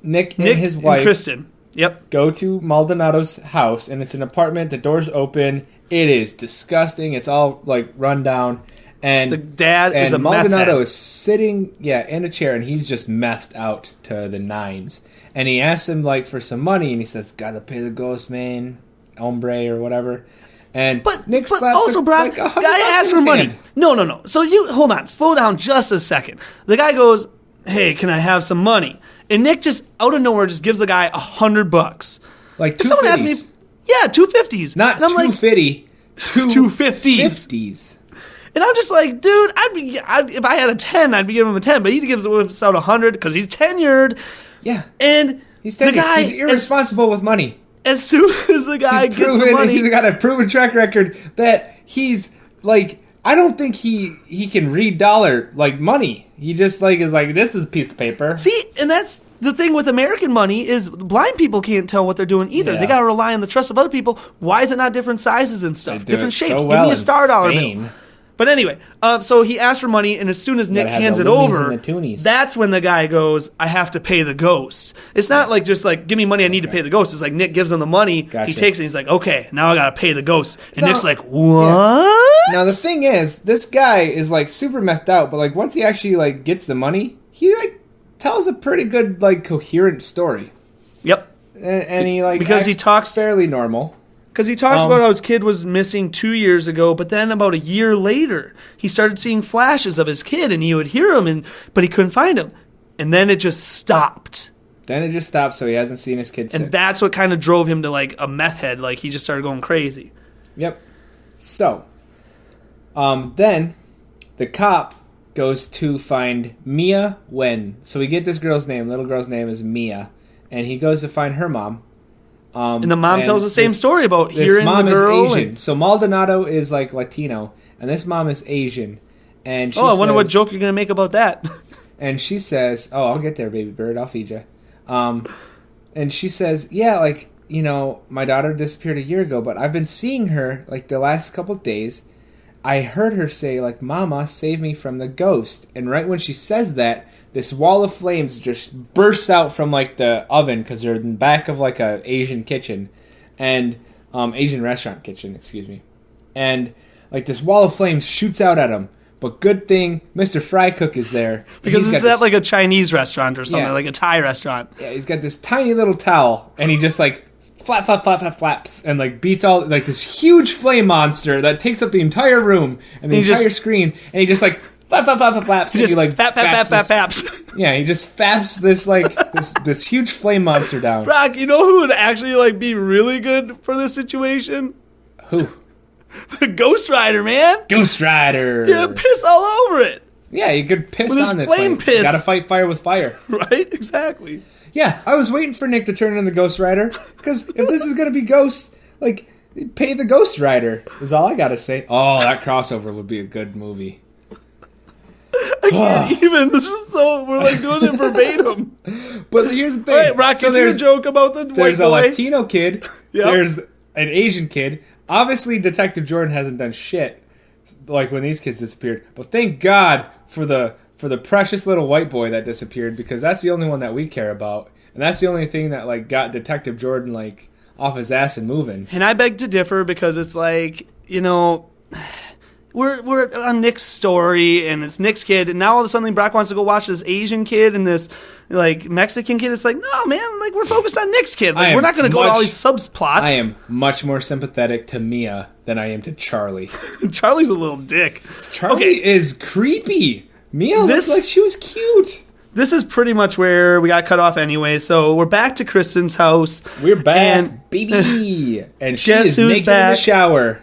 Nick and his wife and Kristen. Yep. go to Maldonado's house, and it's an apartment. The door's open. It is disgusting. It's all like run down. And The dad is a and meth Maldonado head. is sitting, in a chair, and he's just methed out to the nines. And he asks him like for some money, and he says, "Gotta pay the ghost man, hombre or whatever." And But, Nick but slaps also, him, Brock, like, 100 guy bucks asks in for his money. hand. No. So you hold on, slow down just a second. The guy goes, "Hey, can I have some money?" And Nick just out of nowhere just gives the guy $100. Like If someone asked me, 250s. yeah, 250s, Not and I'm like, 250, 250s. 250s. And I'm just like, dude, if I had a 10, I'd be giving him a 10, but he gives us out 100 because he's tenured. Yeah, And he's the taking, guy, he's irresponsible with money. as soon as the guy He's gets the proven, money, he's got a proven track record that he's like, I don't think he can read dollar like money. He just like is like, this is a piece of paper. see, and that's the thing with American money is blind people can't tell what they're doing either. Yeah. They got to rely on the trust of other people. Why is it not different sizes and They stuff, do different it so shapes? Give well me a in star dollar Spain. bill. But anyway, so he asks for money, and as soon as Nick have hands the it loonies over, and the toonies. that's when the guy goes, "I have to pay the ghost." It's not like just like, "Give me money, I need to pay the ghost." It's like Nick gives him the money, Gotcha. he takes it, and he's like, "Okay, now I got to pay the ghost." And No, Nick's like, "What?" Now the thing is, this guy is like super methed out, but like once he actually like gets the money, he like tells a pretty good like coherent story, Yep. and he like Because he acts talks- fairly normal. Because he talks about how his kid was missing 2 years ago, but then about a year later, he started seeing flashes of his kid, and he would hear him, but he couldn't find him. And then it just stopped. Then it just stopped, so he hasn't seen his kid since. And that's what kind of drove him to like a meth head. Like he just started going crazy. Yep. So, then the cop goes to find Mia Wen. So we get this girl's name. Little girl's name is Mia, and he goes to find her mom. And the mom tells the same story about hearing mom the girl. Is Asian. So Maldonado is like Latino, and this mom is Asian. And she I wonder what joke you're gonna make about that. And she says, "Oh, I'll get there, baby bird. I'll feed you." And she says, "Yeah, like, you know, my daughter disappeared a year ago, but I've been seeing her like the last couple days. I heard her say like, 'Mama, save me from the ghost.'" And right when she says that, this wall of flames just bursts out from like the oven because they're in the back of like a Asian kitchen, and Asian restaurant kitchen, excuse me. And like this wall of flames shoots out at him. But good thing Mr. Fry Cook is there. Because it's at like a Chinese restaurant or something, Yeah. like a Thai restaurant. Yeah, he's got this tiny little towel, and he just like flaps, and like beats all like this huge flame monster that takes up the entire room and the He just- entire screen, and he just like flaps. He just and he, like faps. Yeah, he just faps this like this huge flame monster down. Brock, you know who would actually like be really good for this situation? Who? The Ghost Rider, man. Ghost Rider. Yeah, piss all over it. Yeah, you could piss With his on this. flame like, piss. You gotta fight fire with fire. Right? Exactly. Yeah, I was waiting for Nick to turn into the Ghost Rider, because if this is gonna be ghosts, like, pay the Ghost Rider, is all I gotta say. Oh, that crossover would be a good movie. I can't even. This is so. We're like doing it verbatim. But here's the thing. All right, Rock, So so there's a joke about the white There's a boy. Latino kid. Yep. There's an Asian kid. Obviously, Detective Jordan hasn't done shit like when these kids disappeared. But thank God for the precious little white boy that disappeared, because that's the only one that we care about, and that's the only thing that like got Detective Jordan like off his ass and moving. And I beg to differ, because it's like, you know, we're on Nick's story, and it's Nick's kid, and now all of a sudden Brock wants to go watch this Asian kid and this like Mexican kid. It's like, no, man, like we're focused on Nick's kid. Like we're not going to go to all these subplots. I am much more sympathetic to Mia than I am to Charlie. Charlie's a little dick. Charlie is creepy. Mia This- looked like she was cute. This is pretty much where we got cut off anyway. So we're back to Kristen's house. We're back, And- baby. And she Guess is who's naked in back? the shower.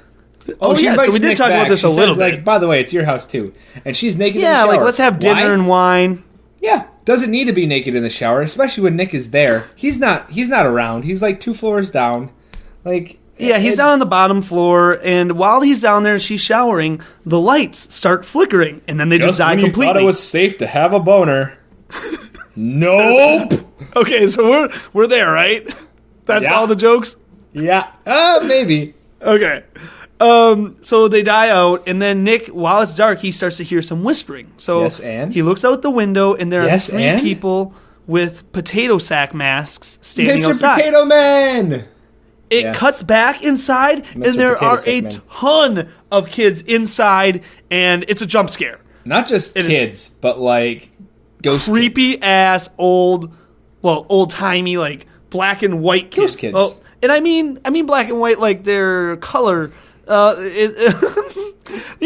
Oh, she yeah, so invites we did Nick talk about back. this She a little says, bit. Like, by the way, it's your house too. And she's naked in the Yeah, shower. like let's have dinner Why? and wine. Yeah, doesn't need to be naked in the shower, especially when Nick is there. He's not around. He's like 2 floors down. Like, Yeah, he's down on the bottom floor, and while he's down there and she's showering, the lights start flickering, and then they just die completely. thought it was safe to have a boner. Nope. Okay, so we're there, right? That's Yeah. all the jokes? Yeah. Maybe. Okay. So they die out, and then Nick, while it's dark, he starts to hear some whispering. So Yes, and? he looks out the window, and there Yes, are 3 and? people with potato sack masks standing Mr. outside. Potato Man. It Yeah. cuts back inside, Mr. and there Potato are Sack a Man. ton of kids inside, and it's a jump scare. Not just And kids, but like ghost kids. Creepy ass old timey like black and white kids. Ghost kids. Oh, and I mean black and white like their color. You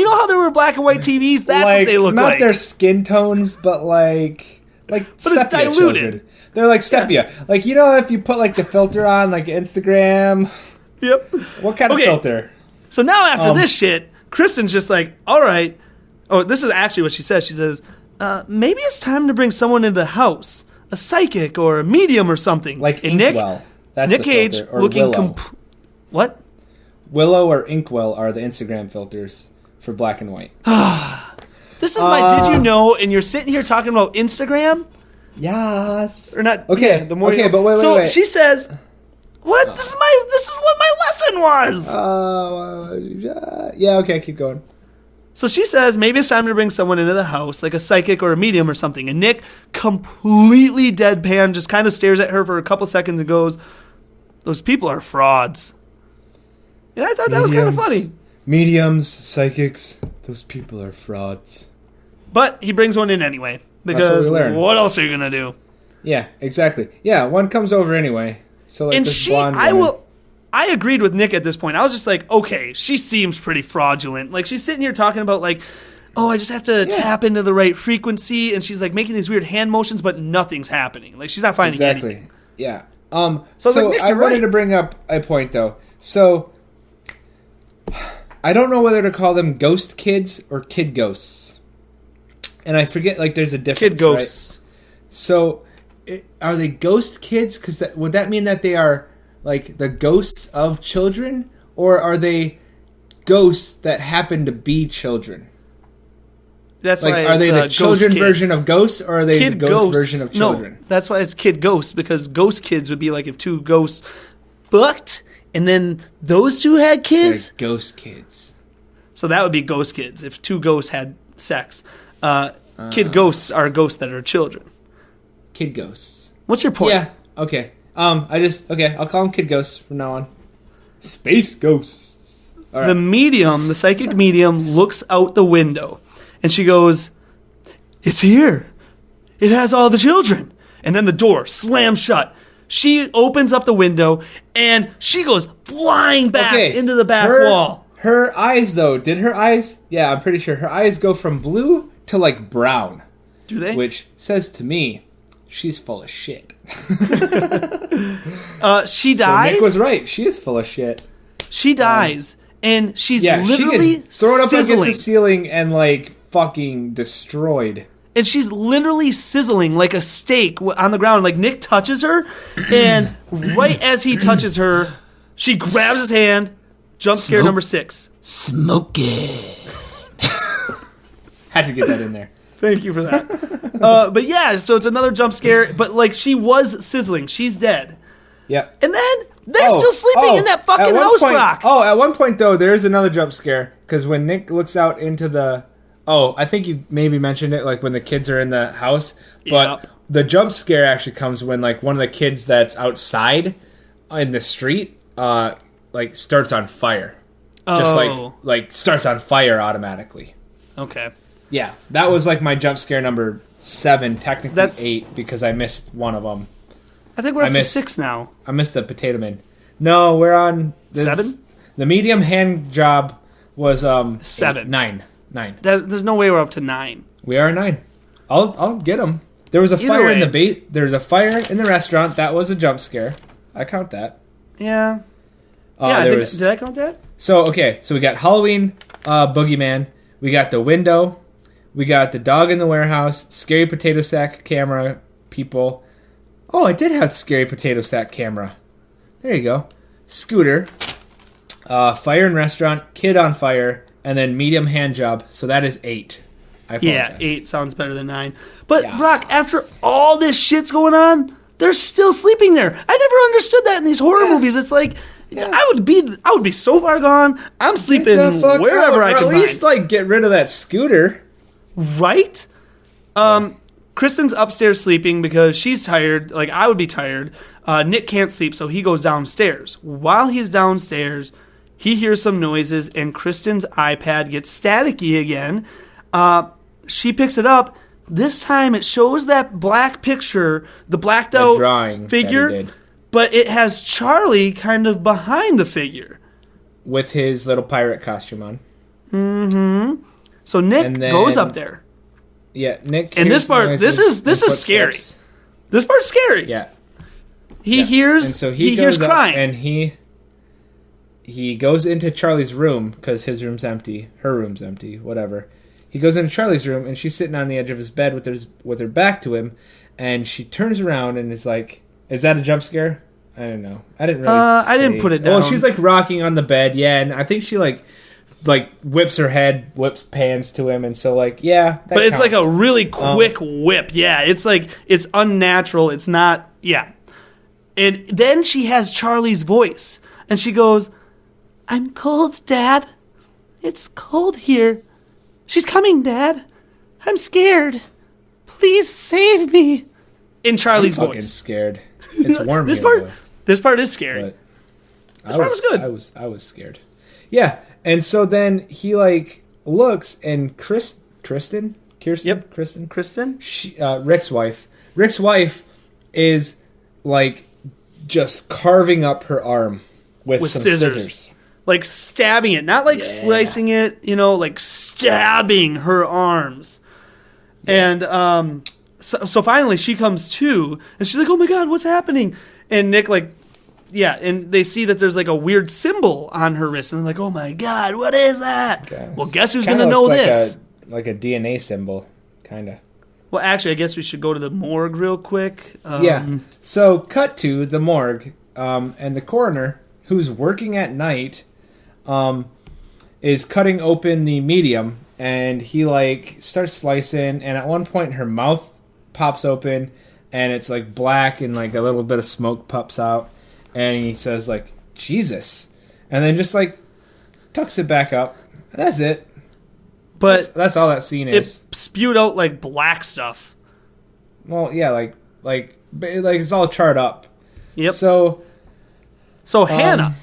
know how there were black and white TVs? That's like, what they look not like. their skin tones, but like it's sepia diluted. children. They're like sepia. Like, you know, if you put like the filter on like Instagram, Yep. what kind of Okay. filter? So now after this shit, Kristen's just like, all right. Oh, this is actually what she says. She says, maybe it's time to bring someone into the house, a psychic or a medium or something. Like and Nick, Inkwell. That's Nick the Cage filter. Or looking Willow. what? Willow or Inkwell are the Instagram filters for black and white. This is my did you know? And you're sitting here talking about Instagram Yes. or not? Okay, yeah, the more okay, you, but wait. So she says, "What? This is what my lesson was." Yeah, okay, keep going. So she says maybe it's time to bring someone into the house, like a psychic or a medium or something. And Nick, completely deadpan, just kind of stares at her for a couple seconds and goes, "Those people are frauds." And I thought that was kind of funny. Mediums, psychics, those people are frauds. But he brings one in anyway what because we learned. what else are you gonna do? Yeah, exactly. Yeah, one comes over anyway. So like And this she, blonde I woman- I agreed with Nick at this point. I was just like, okay, she seems pretty fraudulent. Like, she's sitting here talking about, like, oh, I just have to tap into the right frequency, and she's, like, making these weird hand motions, but nothing's happening. Like, she's not finding anything. Yeah. So I was like, Nick, I you're wanted right. to bring up a point, though. So, I don't know whether to call them ghost kids or kid ghosts. And I forget, like, there's a difference, Kid ghosts. Right? So, are they ghost kids? Because would that mean that they are, like, the ghosts of children? Or are they ghosts that happen to be children? That's Like, why are they the Ghost children Kids. version of ghosts, or are they Kid the ghost ghosts. version of children? No, that's why it's kid ghosts, because ghost kids would be like if two ghosts fucked, and then those two had kids. Like ghost kids. So that would be ghost kids if two ghosts had sex. Kid ghosts are ghosts that are children. Kid ghosts. What's your point? Yeah. Okay. I'll call them kid ghosts from now on. Space ghosts. All right. The medium, the psychic medium, looks out the window, and she goes, "It's here. It has all the children." And then the door slams shut. She opens up the window, and she goes flying back into the back wall. Her eyes, though, yeah, I'm pretty sure her eyes go from blue to, like, brown. Do they? Which says to me, she's full of shit. She So dies. Nick was right. She is full of shit. She dies, and she's Yeah, she literally gets thrown up sizzling. against the ceiling and, like, fucking destroyed. And she's literally sizzling like a steak on the ground. Like, Nick touches her, and right as he touches her, she grabs his hand. Jump scare number 6. Smoke it. Had to get that in there. Thank you for that. But yeah, so it's another jump scare. But, like, she was sizzling. She's dead. Yep. And then they're still sleeping in that fucking house, Brock. Oh, at one point, though, there is another jump scare. Because when Nick looks out into the... Oh, I think you maybe mentioned it, like, when the kids are in the house. But Yep. the jump scare actually comes when, like, one of the kids that's outside in the street, like, starts on fire. Just, Oh. like, starts on fire automatically. Okay. Yeah, that was, like, my jump scare number 7, technically That's- 8, because I missed one of them. I think we're up I to missed- 6 now. I missed the potato man. No, we're on... 7? The medium hand job was 7. 9. There's no way we're up to 9. We are 9. I'll get them. There was a Either fire in way. the bait. There was a fire in the restaurant. That was a jump scare. I count that. Yeah. There was, Did I count that? so we got Halloween boogeyman. We got the window. We got the dog in the warehouse. Scary potato sack camera people. Oh, I did have scary potato sack camera. There you go. Scooter. Fire in restaurant. Kid on fire. And then medium hand job. So that is 8. I Yeah, apologize. 8 sounds better than 9. But, Yeah. Brock, after all this shit's going on, they're still sleeping there. I never understood that in these horror movies. It's like, I would be so far gone. I'm sleeping Get the fuck wherever out, I or can at least, find. like, get rid of that scooter. Right? Kristen's upstairs sleeping because she's tired. Like, I would be tired. Nick can't sleep, so he goes downstairs. While he's downstairs, he hears some noises, and Kristen's iPad gets staticky again. She picks it up. This time, it shows that black picture, the blacked out drawing that he figure, did. but it has Charlie kind of behind the figure. With his little pirate costume on. So Nick And then- goes up there. Yeah, Nick. And hears this part- noises this and is scary. footsteps. This part's scary. Yeah. He hears And so he he hears goes up crying. and he goes into Charlie's room because his room's empty, her room's empty, whatever. He goes into Charlie's room and she's sitting on the edge of his bed with her back to him, and she turns around and is like, "Is that a jump scare?" I don't know. I didn't really. I didn't put it Well, down. she's like rocking on the bed, yeah, and I think she like whips her head, whips pans to him, and so like yeah. that But it's like a counts. really quick whip. Yeah, it's like it's unnatural. It's not. Yeah. And then she has Charlie's voice, and she goes, "I'm cold, Dad. It's cold here. She's coming, Dad. I'm scared. Please save me." In Charlie's fucking voice. scared. It's warm This here, part. though. This part is scary. But This part was good. I was scared. Yeah, and so then he like looks and Kirsten, Yep. Kristen, Kristen. she, Rick's wife. Rick's wife is like just carving up her arm with some scissors. Like stabbing it, not like slicing it, like stabbing her arms. And so finally she comes to, and she's like, "Oh my God, what's happening?" And Nick and they see that there's like a weird symbol on her wrist, and they're like, "Oh my God, what is that?" Okay. Well, guess who's gonna know this? Like a DNA symbol, kind of. Well, actually, I guess we should go to the morgue real quick. So cut to the morgue, and the coroner, who's working at night, is cutting open the medium, and he starts slicing, and at one point her mouth pops open, and it's like black, and like a little bit of smoke pops out, and he says like, "Jesus," and then just like tucks it back up. That's it. But that's all that scene is. It spewed out like black stuff. Well, yeah, like it's all charred up. Yep. So Hannah,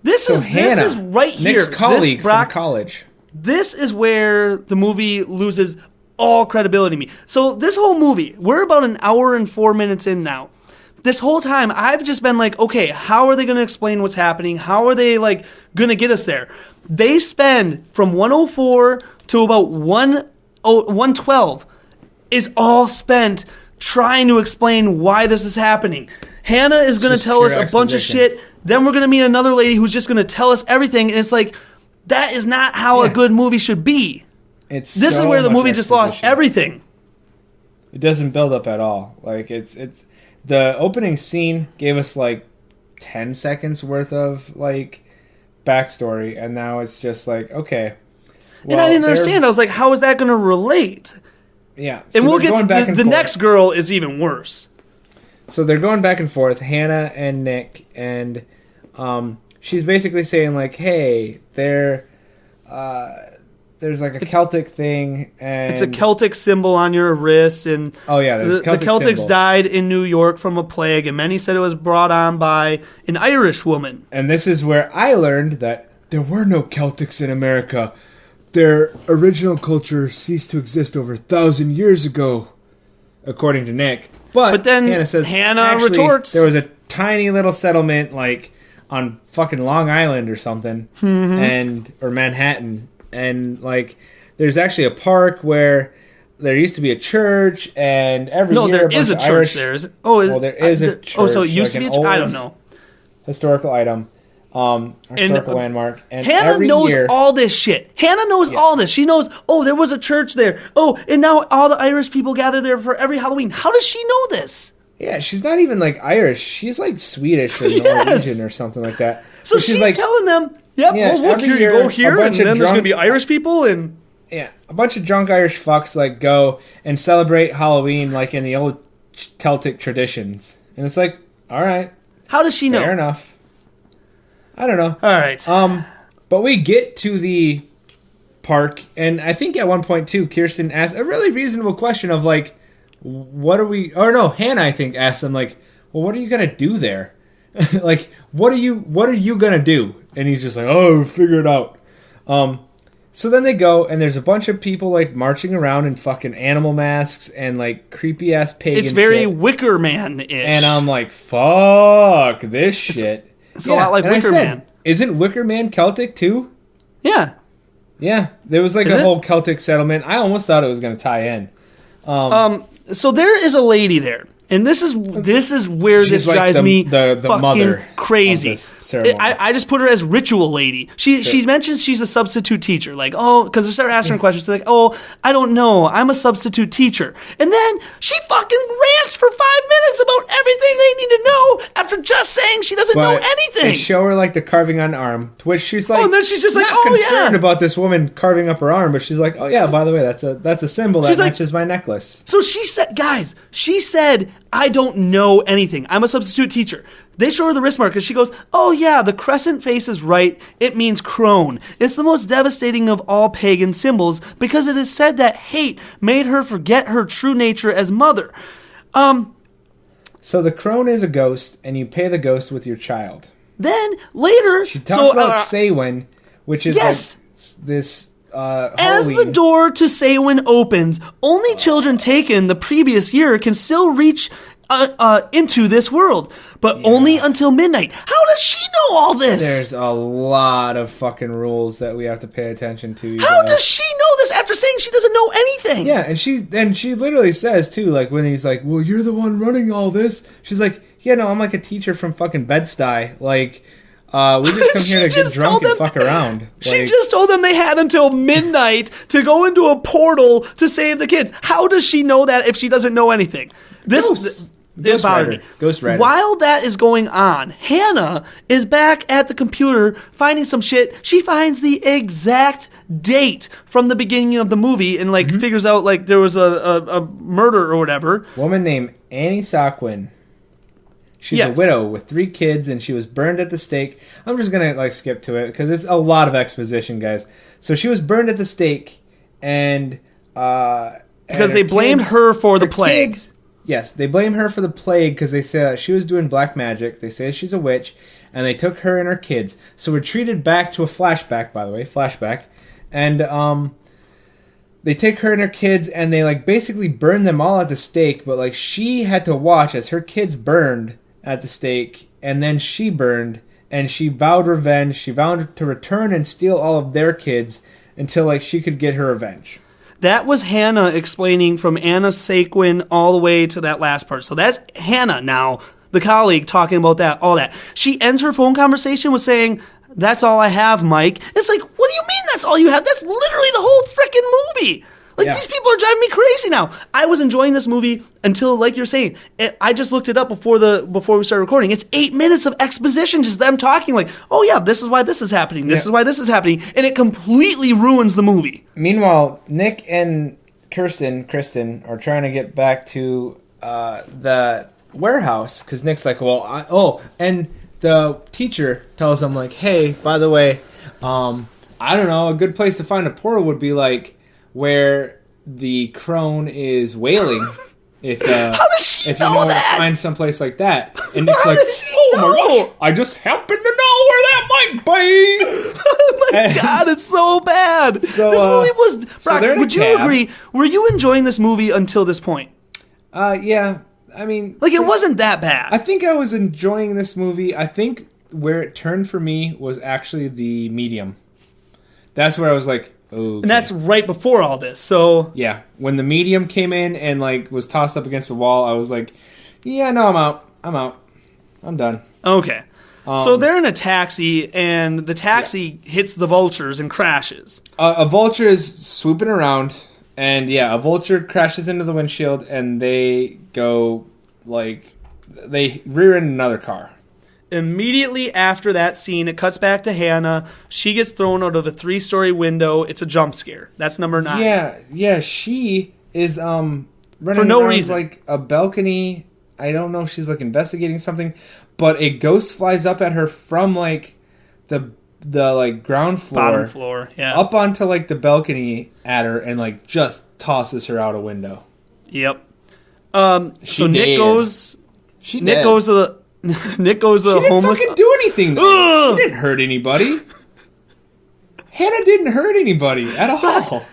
this is right here. Nick's colleague from college. This is where the movie loses all credibility to me. So this whole movie, we're about an hour and 4 minutes in now. This whole time, I've just been like, okay, how are they going to explain what's happening? How are they going to get us there? They spend from 104 to about 112 is all spent trying to explain why this is happening. Hannah is going to tell us a bunch of shit. Then we're going to meet another lady who's just going to tell us everything. And it's like, that is not how a good movie should be. This is where the movie just lost everything. It doesn't build up at all. Like it's the opening scene gave us like 10 seconds worth of backstory, and now it's just like, okay. Well, and I didn't understand. I was like, how is that going to relate? Yeah. So and we'll get to the next girl is even worse. So they're going back and forth, Hannah and Nick, and she's basically saying like, hey, there's like a Celtic thing, and it's a Celtic symbol on your wrist, and the Celtics symbol. died in New York from a plague, and many said it was brought on by an Irish woman. And this is where I learned that there were no Celtics in America. Their original culture ceased to exist over 1,000 years ago, according to Nick. But then Hannah says, Hannah retorts, there was a tiny little settlement on fucking Long Island or something, or Manhattan. And there's actually a park where there used to be a church, and every year there is a church there. There is a church. Oh, so it used to be a church? I don't know. Historical item, historical landmark. And Hannah knows all this shit. Hannah knows all this. She knows, there was a church there. Oh, and now all the Irish people gather there for every Halloween. How does she know this? Yeah, she's not even Irish. She's Swedish or Norwegian or something like that. So she's telling them, look, here you go here, and then there's going to be Irish people, and a bunch of drunk Irish fucks go and celebrate Halloween in the old Celtic traditions. And it's like, all right. How does she know? Fair enough. I don't know. All right. But we get to the park, and I think at one point too, Kirsten asked a really reasonable question of what are we? Or no, Hannah I think asked them well, what are you gonna do there? What are you gonna do? And he's just like, oh, figure it out. So then they go, and there's a bunch of people marching around in fucking animal masks and creepy ass pagan. It's very shit. Wicker Man-ish. And I'm like, fuck this shit. It's a lot like Wicker Man. Isn't Wicker Man Celtic too? Yeah. Yeah, there was a whole Celtic settlement. I almost thought it was going to tie in. So there is a lady there. And this is where this drives me the fucking mother crazy. Of this ceremony. I just put her as ritual lady. She mentions she's a substitute teacher. Because they start asking her questions. They're like, I don't know. I'm a substitute teacher. And then she fucking rants for 5 minutes about everything they need to know after just saying she doesn't know anything. They show her the carving on the arm, to which she's and then she's just not concerned about this woman carving up her arm, but she's like, oh yeah, by the way, that's a symbol that matches my necklace. So she said, I don't know anything. I'm a substitute teacher. They show her the wrist mark, and she goes, oh yeah, the crescent face is right. It means crone. It's the most devastating of all pagan symbols because it is said that hate made her forget her true nature as mother. So the crone is a ghost, and you pay the ghost with your child. Then later... She talks about Samhain, which is this... As the door to Samhain opens, only children taken the previous year can still reach into this world, but only until midnight. How does she know all this? There's a lot of fucking rules that we have to pay attention to. How does she know this after saying she doesn't know anything? Yeah, and she literally says too, like when he's like, "Well, you're the one running all this." She's like, "Yeah, no, I'm like a teacher from fucking Bed-Stuy. Like, we just come here to get drunk and fuck around." She Like, just told them they had until midnight to go into a portal to save the kids. How does she know that if she doesn't know anything? It bothered me. Ghost Rider. While that is going on, Hannah is back at the computer finding some shit. She finds the exact date from the beginning of the movie and figures out like there was a murder or whatever. Woman named Annie Saquen. She's a widow with 3 kids, and she was burned at the stake. I'm just gonna skip to it because it's a lot of exposition, guys. So she was burned at the stake, and because they blamed her for the plague. Yes, they blame her for the plague because they say she was doing black magic. They say she's a witch, and they took her and her kids. So we're treated back to a flashback, by the way, and they take her and her kids, and they basically burn them all at the stake. But she had to watch as her kids burned at the stake, and then she burned, and she vowed revenge. She vowed to return and steal all of their kids until she could get her revenge. That was Hannah explaining from Anna Saquen all the way to that last part. So that's Hannah now, the colleague, talking about that, all that. She ends her phone conversation with saying, "That's all I have, Mike." It's like, what do you mean that's all you have? That's literally the whole freaking movie. These people are driving me crazy now. I was enjoying this movie until, like you're saying, I just looked it up before we started recording. It's 8 minutes of exposition, just them talking oh yeah, this is why this is happening. This is why this is happening. And it completely ruins the movie. Meanwhile, Nick and Kristen are trying to get back to the warehouse because Nick's like, and the teacher tells them hey, by the way, I don't know, a good place to find a portal would be where the crone is wailing. How does she if you know know that? Find someplace like that, and it's oh my gosh, I just happen to know where that might be. Oh my god, it's so bad. So, this movie was. Brock, they're in a would you cab. agree? Were you enjoying this movie until this point? Yeah. I mean, it wasn't that bad. I think I was enjoying this movie. I think where it turned for me was actually the medium. That's where I was like, okay. And that's right before all this. So yeah, when the medium came in and was tossed up against the wall, I was like, yeah, no, I'm out. I'm done. Okay. So they're in a taxi, and the taxi hits the vultures and crashes. A vulture is swooping around, and a vulture crashes into the windshield, and they go they rear end another car. Immediately after that scene, it cuts back to Hannah. She gets thrown out of a 3-story window. It's a jump scare. That's number 9. Yeah. She is running for no around reason, a balcony. I don't know if she's investigating something, but a ghost flies up at her from the ground floor, bottom floor, up onto the balcony at her, and just tosses her out a window. Yep. So Nick goes. Nick goes to the. Nick goes to the homeless. She didn't fucking do anything, though. She didn't hurt anybody. Hannah didn't hurt anybody at all.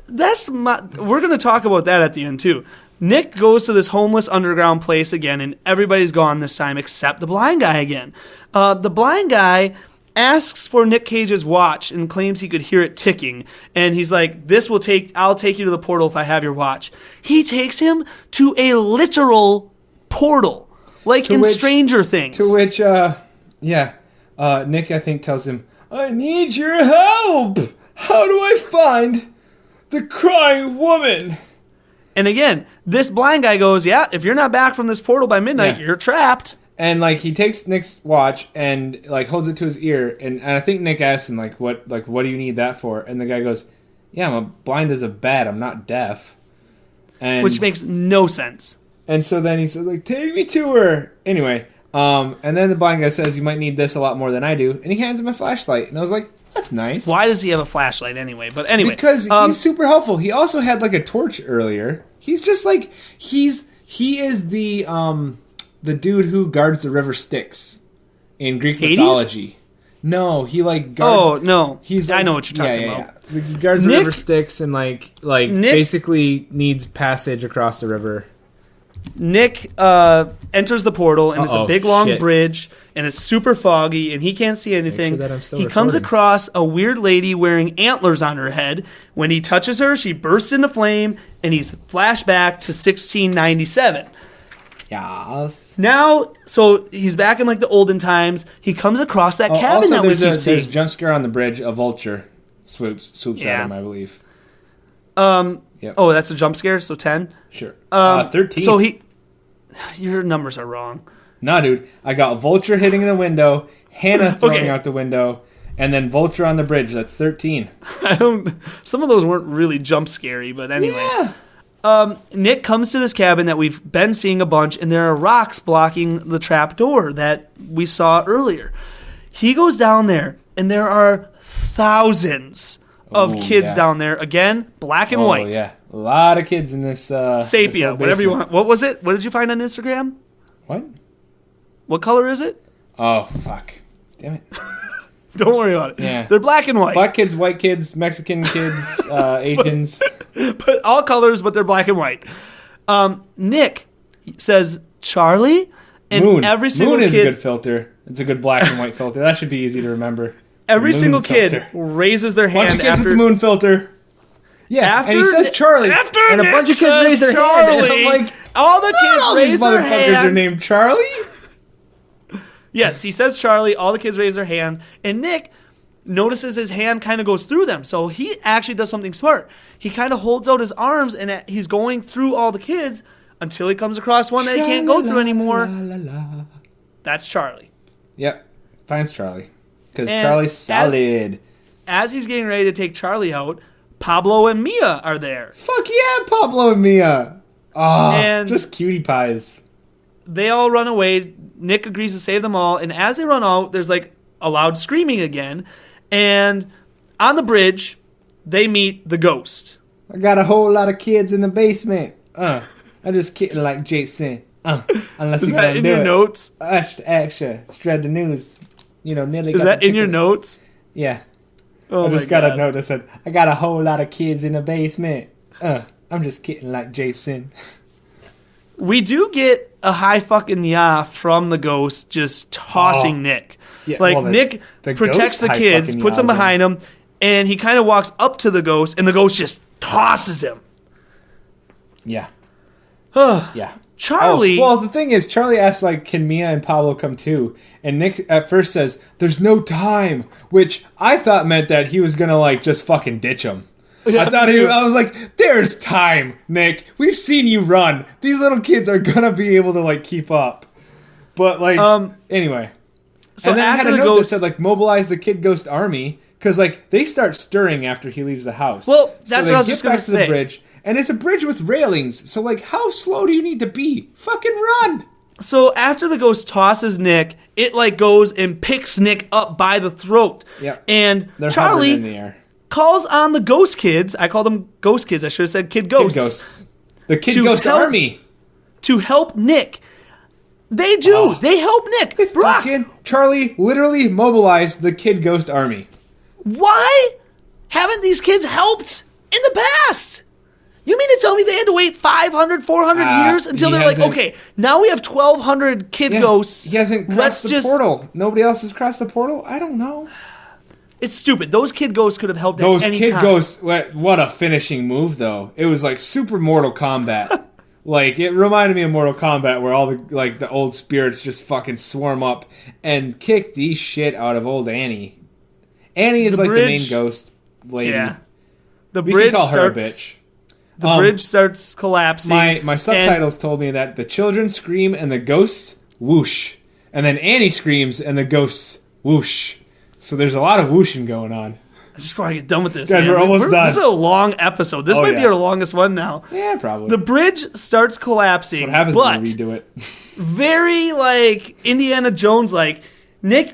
We're going to talk about that at the end, too. Nick goes to this homeless underground place again, and everybody's gone this time except the blind guy again. The blind guy asks for Nick Cage's watch and claims he could hear it ticking. And he's like, I'll take you to the portal if I have your watch. He takes him to a literal portal. Stranger Things. To which, Nick, I think, tells him, I need your help! How do I find the crying woman? And again, this blind guy goes, if you're not back from this portal by midnight, you're trapped. And, he takes Nick's watch and, holds it to his ear. And I think Nick asks him, what do you need that for? And the guy goes, I'm blind as a bat. I'm not deaf. Which makes no sense. And so then he says, take me to her. Anyway, and then the blind guy says, you might need this a lot more than I do. And he hands him a flashlight. And I was like, that's nice. Why does he have a flashlight anyway? But anyway. Because he's super helpful. He also had, a torch earlier. He's just, he is the dude who guards the river Styx in Greek mythology. No, he, guards... Oh, no. He's I know what you're talking about. Yeah. He guards the river Styx and, Nick, basically needs passage across the river. Nick enters the portal, and it's a Uh-oh, big, long shit. bridge, and it's super foggy, and he can't see anything. that I'm still He comes recording. across a weird lady wearing antlers on her head. When he touches her, she bursts into flame, and he's flashed back to 1697. Yes. Now, so he's back in like the olden times. He comes across that cabin also, that we there's keep a seeing. jump scare on the bridge. A vulture swoops Yeah. at him, I believe. Yep. Oh, that's a jump scare. So 10. Sure. 13. So your numbers are wrong. Nah, dude. I got Vulture hitting the window, Hannah throwing Okay. out the window, and then Vulture on the bridge. That's 13. Some of those weren't really jump scary, but anyway. Yeah. Nick comes to this cabin that we've been seeing a bunch, and there are rocks blocking the trap door that we saw earlier. He goes down there, and there are thousands of Ooh, kids yeah. down there. Again, black and Oh, white. yeah. A lot of kids in this. this Sepia, little whatever you basement. want. What was it? What did you find on Instagram? What? What color is it? Oh, fuck. Damn it. Don't worry about it. Yeah. They're black and white. Black kids, white kids, Mexican kids, Asians. But all colors, but they're black and white. Nick says Charlie, and Moon. every single Moon is kid, a good filter. It's a good black and white filter. That should be easy to remember. every Moon single kid filter. raises their Bunch hand of kids after with the moon filter. Yeah, After and he says Charlie. After and a Nick bunch of kids says raise their hand. Charlie, And I'm like, all the kids all raise these their motherfuckers hands. are named Charlie? Yes, he says Charlie. All the kids raise their hand, and Nick notices his hand kind of goes through them. So he actually does something smart. He kind of holds out his arms, and he's going through all the kids until he comes across one that he can't go through anymore. That's Charlie. Yep, finds Charlie. Because And Charlie's solid. As he's getting ready to take Charlie out, Pablo and Mia are there. Fuck yeah, Pablo and Mia. Oh, And- just cutie pies. They all run away. Nick agrees to save them all, and as they run out, there's like a loud screaming again. And on the bridge, they meet the ghost. I got a whole lot of kids in the basement. I just kidding like Jason. Unless Is you that gonna in do your it. notes? Extra. Spread the news. You know, nearly Is got that the in your chicken. notes? Yeah. Oh I just my got a God. note that said, I got a whole lot of kids in the basement. I'm just kidding like Jason. We do get a high fucking yeah from the ghost just tossing Nick. Yeah, Like well, Nick the protects ghost the high kids, fucking puts them yahs him. behind him, and he kind of walks up to the ghost, and the ghost just tosses him. Yeah. Ugh. Yeah. Charlie. Oh, well, the thing is, Charlie asks, like, can Mia and Pablo come too? And Nick at first says, there's no time, which I thought meant that he was going to, like, just fucking ditch him. Yeah, I thought me too. I was like, there's time, Nick. We've seen you run. These little kids are going to be able to, like, keep up. But, like, anyway. So and then I had after a the note ghost, that said, like, mobilize the Kid Ghost Army. Because, like, they start stirring after he leaves the house. Well, that's so what I was they just get gonna back to the say. bridge. And it's a bridge with railings. So, like, how slow do you need to be? Fucking run. So after the ghost tosses Nick, it like goes and picks Nick up by the throat. Yep. And They're hovering Charlie in the air. calls on the ghost kids. I called them ghost kids. I should have said kid ghosts. Kid Ghosts. The Kid To Ghost help- Army. To help Nick. They do. They help Nick. Brock, Fucking Charlie literally mobilized the Kid Ghost Army. why haven't these kids helped in the past? You mean to tell me they had to wait 500, 400 years until he they're like, hasn't- okay, now we have 1,200 kid ghosts. He hasn't crossed Let's the just. portal. Nobody else has crossed the portal? I don't know. It's stupid. Those kid ghosts could have helped Those at any Kid time. Ghosts, what a finishing move, though. It was like super Mortal Kombat. Like, it reminded me of Mortal Kombat where all the old spirits just fucking swarm up and kick the shit out of old Annie. Annie is The like the main bridge- ghost lady. Yeah. The We bridge can call her a starts. bitch. The bridge starts collapsing. My subtitles told me that the children scream and the ghosts whoosh. And then Annie screams and the ghosts whoosh. So there's a lot of whooshing going on. I just want to get done with this. Guys, man. we're almost done. This is a long episode. This Oh, might be yeah. our longest one now. Yeah, probably. The bridge starts collapsing. what happens but when we redo it. very like Indiana Jones like Nick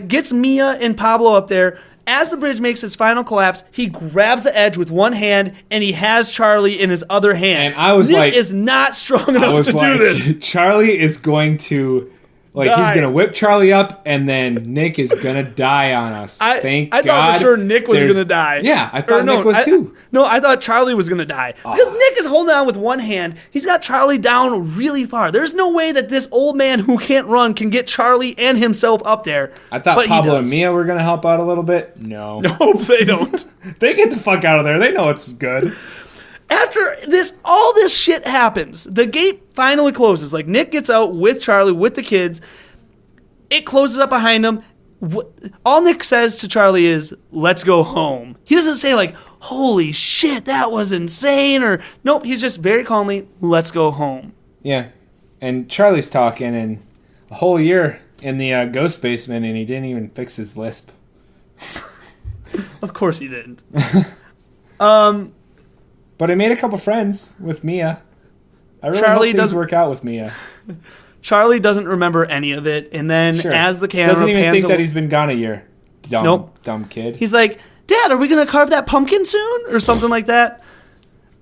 gets Mia and Pablo up there. As the bridge makes its final collapse, he grabs the edge with one hand and he has Charlie in his other hand. And I was Nick like- is not strong I enough was to like, do this. Charlie is going to Like, Die. he's going to whip Charlie up, and then Nick is going to die on us. Thank God. I thought for sure Nick was there's- going to die. Yeah, I thought Nick was too. No, I thought Charlie was going to die. Because Nick is holding on with one hand. He's got Charlie down really far. There's no way that this old man who can't run can get Charlie and himself up there. I thought but he Pablo does. and Mia were going to help out a little bit. No. Nope, they don't. They get the fuck out of there. They know it's good. After all this shit happens, the gate finally closes. Like, Nick gets out with Charlie, with the kids. It closes up behind him. All Nick says to Charlie is, let's go home. He doesn't say, like, holy shit, that was insane, or nope, he's just very calmly, let's go home. Yeah. And Charlie's talking, and a whole year in the ghost basement, and he didn't even fix his lisp. Of course he didn't. But I made a couple friends with Mia. I really Charlie hope things doesn't- work out with Mia. Charlie doesn't remember any of it, and then Sure. as the camera doesn't even pans think away, that he's been gone a year. Dumb kid. he's like, Dad, are we going to carve that pumpkin soon? Or something like that.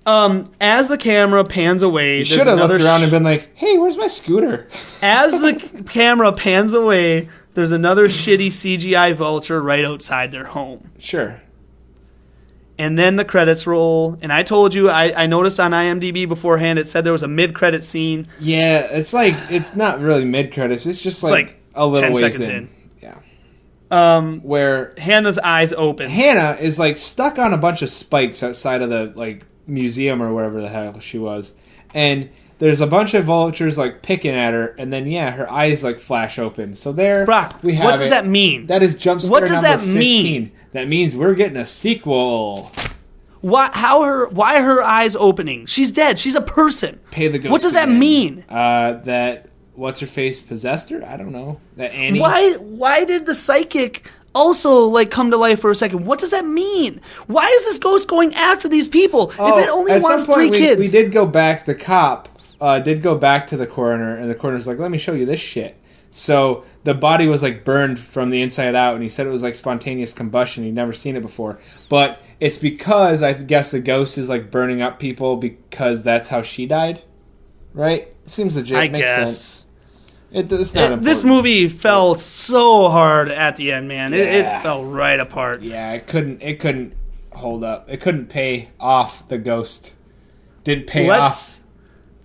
As the camera pans away, He there's should have another looked around and been like, "Hey, where's my scooter?" As the camera pans away, there's another shitty CGI vulture right outside their home. Sure. And then the credits roll. And I told you, I noticed on IMDb beforehand, it said there was a mid-credit scene. Yeah, it's not really mid credits. It's just like a little 10 ways seconds in. in. Yeah. Where Hannah's eyes open. Hannah is like stuck on a bunch of spikes outside of the like museum or wherever the hell she was, and there's a bunch of vultures like picking at her, and then her eyes like flash open. So there, Brock, we have what does it. that mean? That is jump scare What does number that 15. mean? That means we're getting a sequel. Why are her eyes opening? She's dead. She's a person. Pay the ghost. What does that again. mean? That what's her face possessed her? I don't know. That Annie. Why did the psychic also like come to life for a second? What does that mean? Why is this ghost going after these people? If it only at wants some point 3 kids. We did go back. The cop did go back to the coroner, and the coroner's like, "Let me show you this shit." So the body was like burned from the inside out, and he said it was like spontaneous combustion. He'd never seen it before, but it's because I guess the ghost is like burning up people because that's how she died, right? Seems legit. I Makes guess. sense. It's not important. This movie fell so hard at the end, man. Yeah. It fell right apart. Yeah, it couldn't hold up. It couldn't pay off the ghost. Didn't pay off.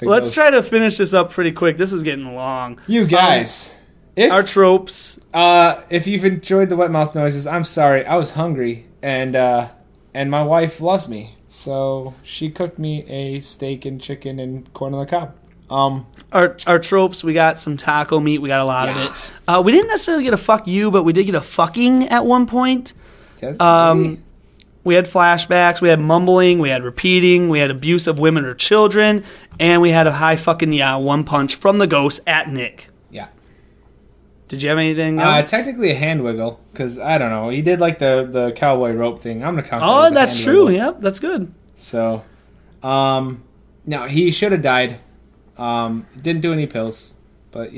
Let's try to finish this up pretty quick. This is getting long. You guys, Our tropes. if you've enjoyed the wet mouth noises, I'm sorry. I was hungry, and my wife loves me, so she cooked me a steak and chicken and corn on the cob. Our tropes, we got some taco meat. We got a lot of it. We didn't necessarily get a fuck you, but we did get a fucking at one point. We had flashbacks, we had mumbling, we had repeating, we had abuse of women or children, and we had a high fucking one punch from the ghost at Nick. Yeah. Did you have anything else? Technically a hand wiggle, because I don't know. He did like the cowboy rope thing. I'm gonna count that Oh, as a that's hand true. wiggle. Yep, that's good. So, no, he should have died. Didn't do any pills, but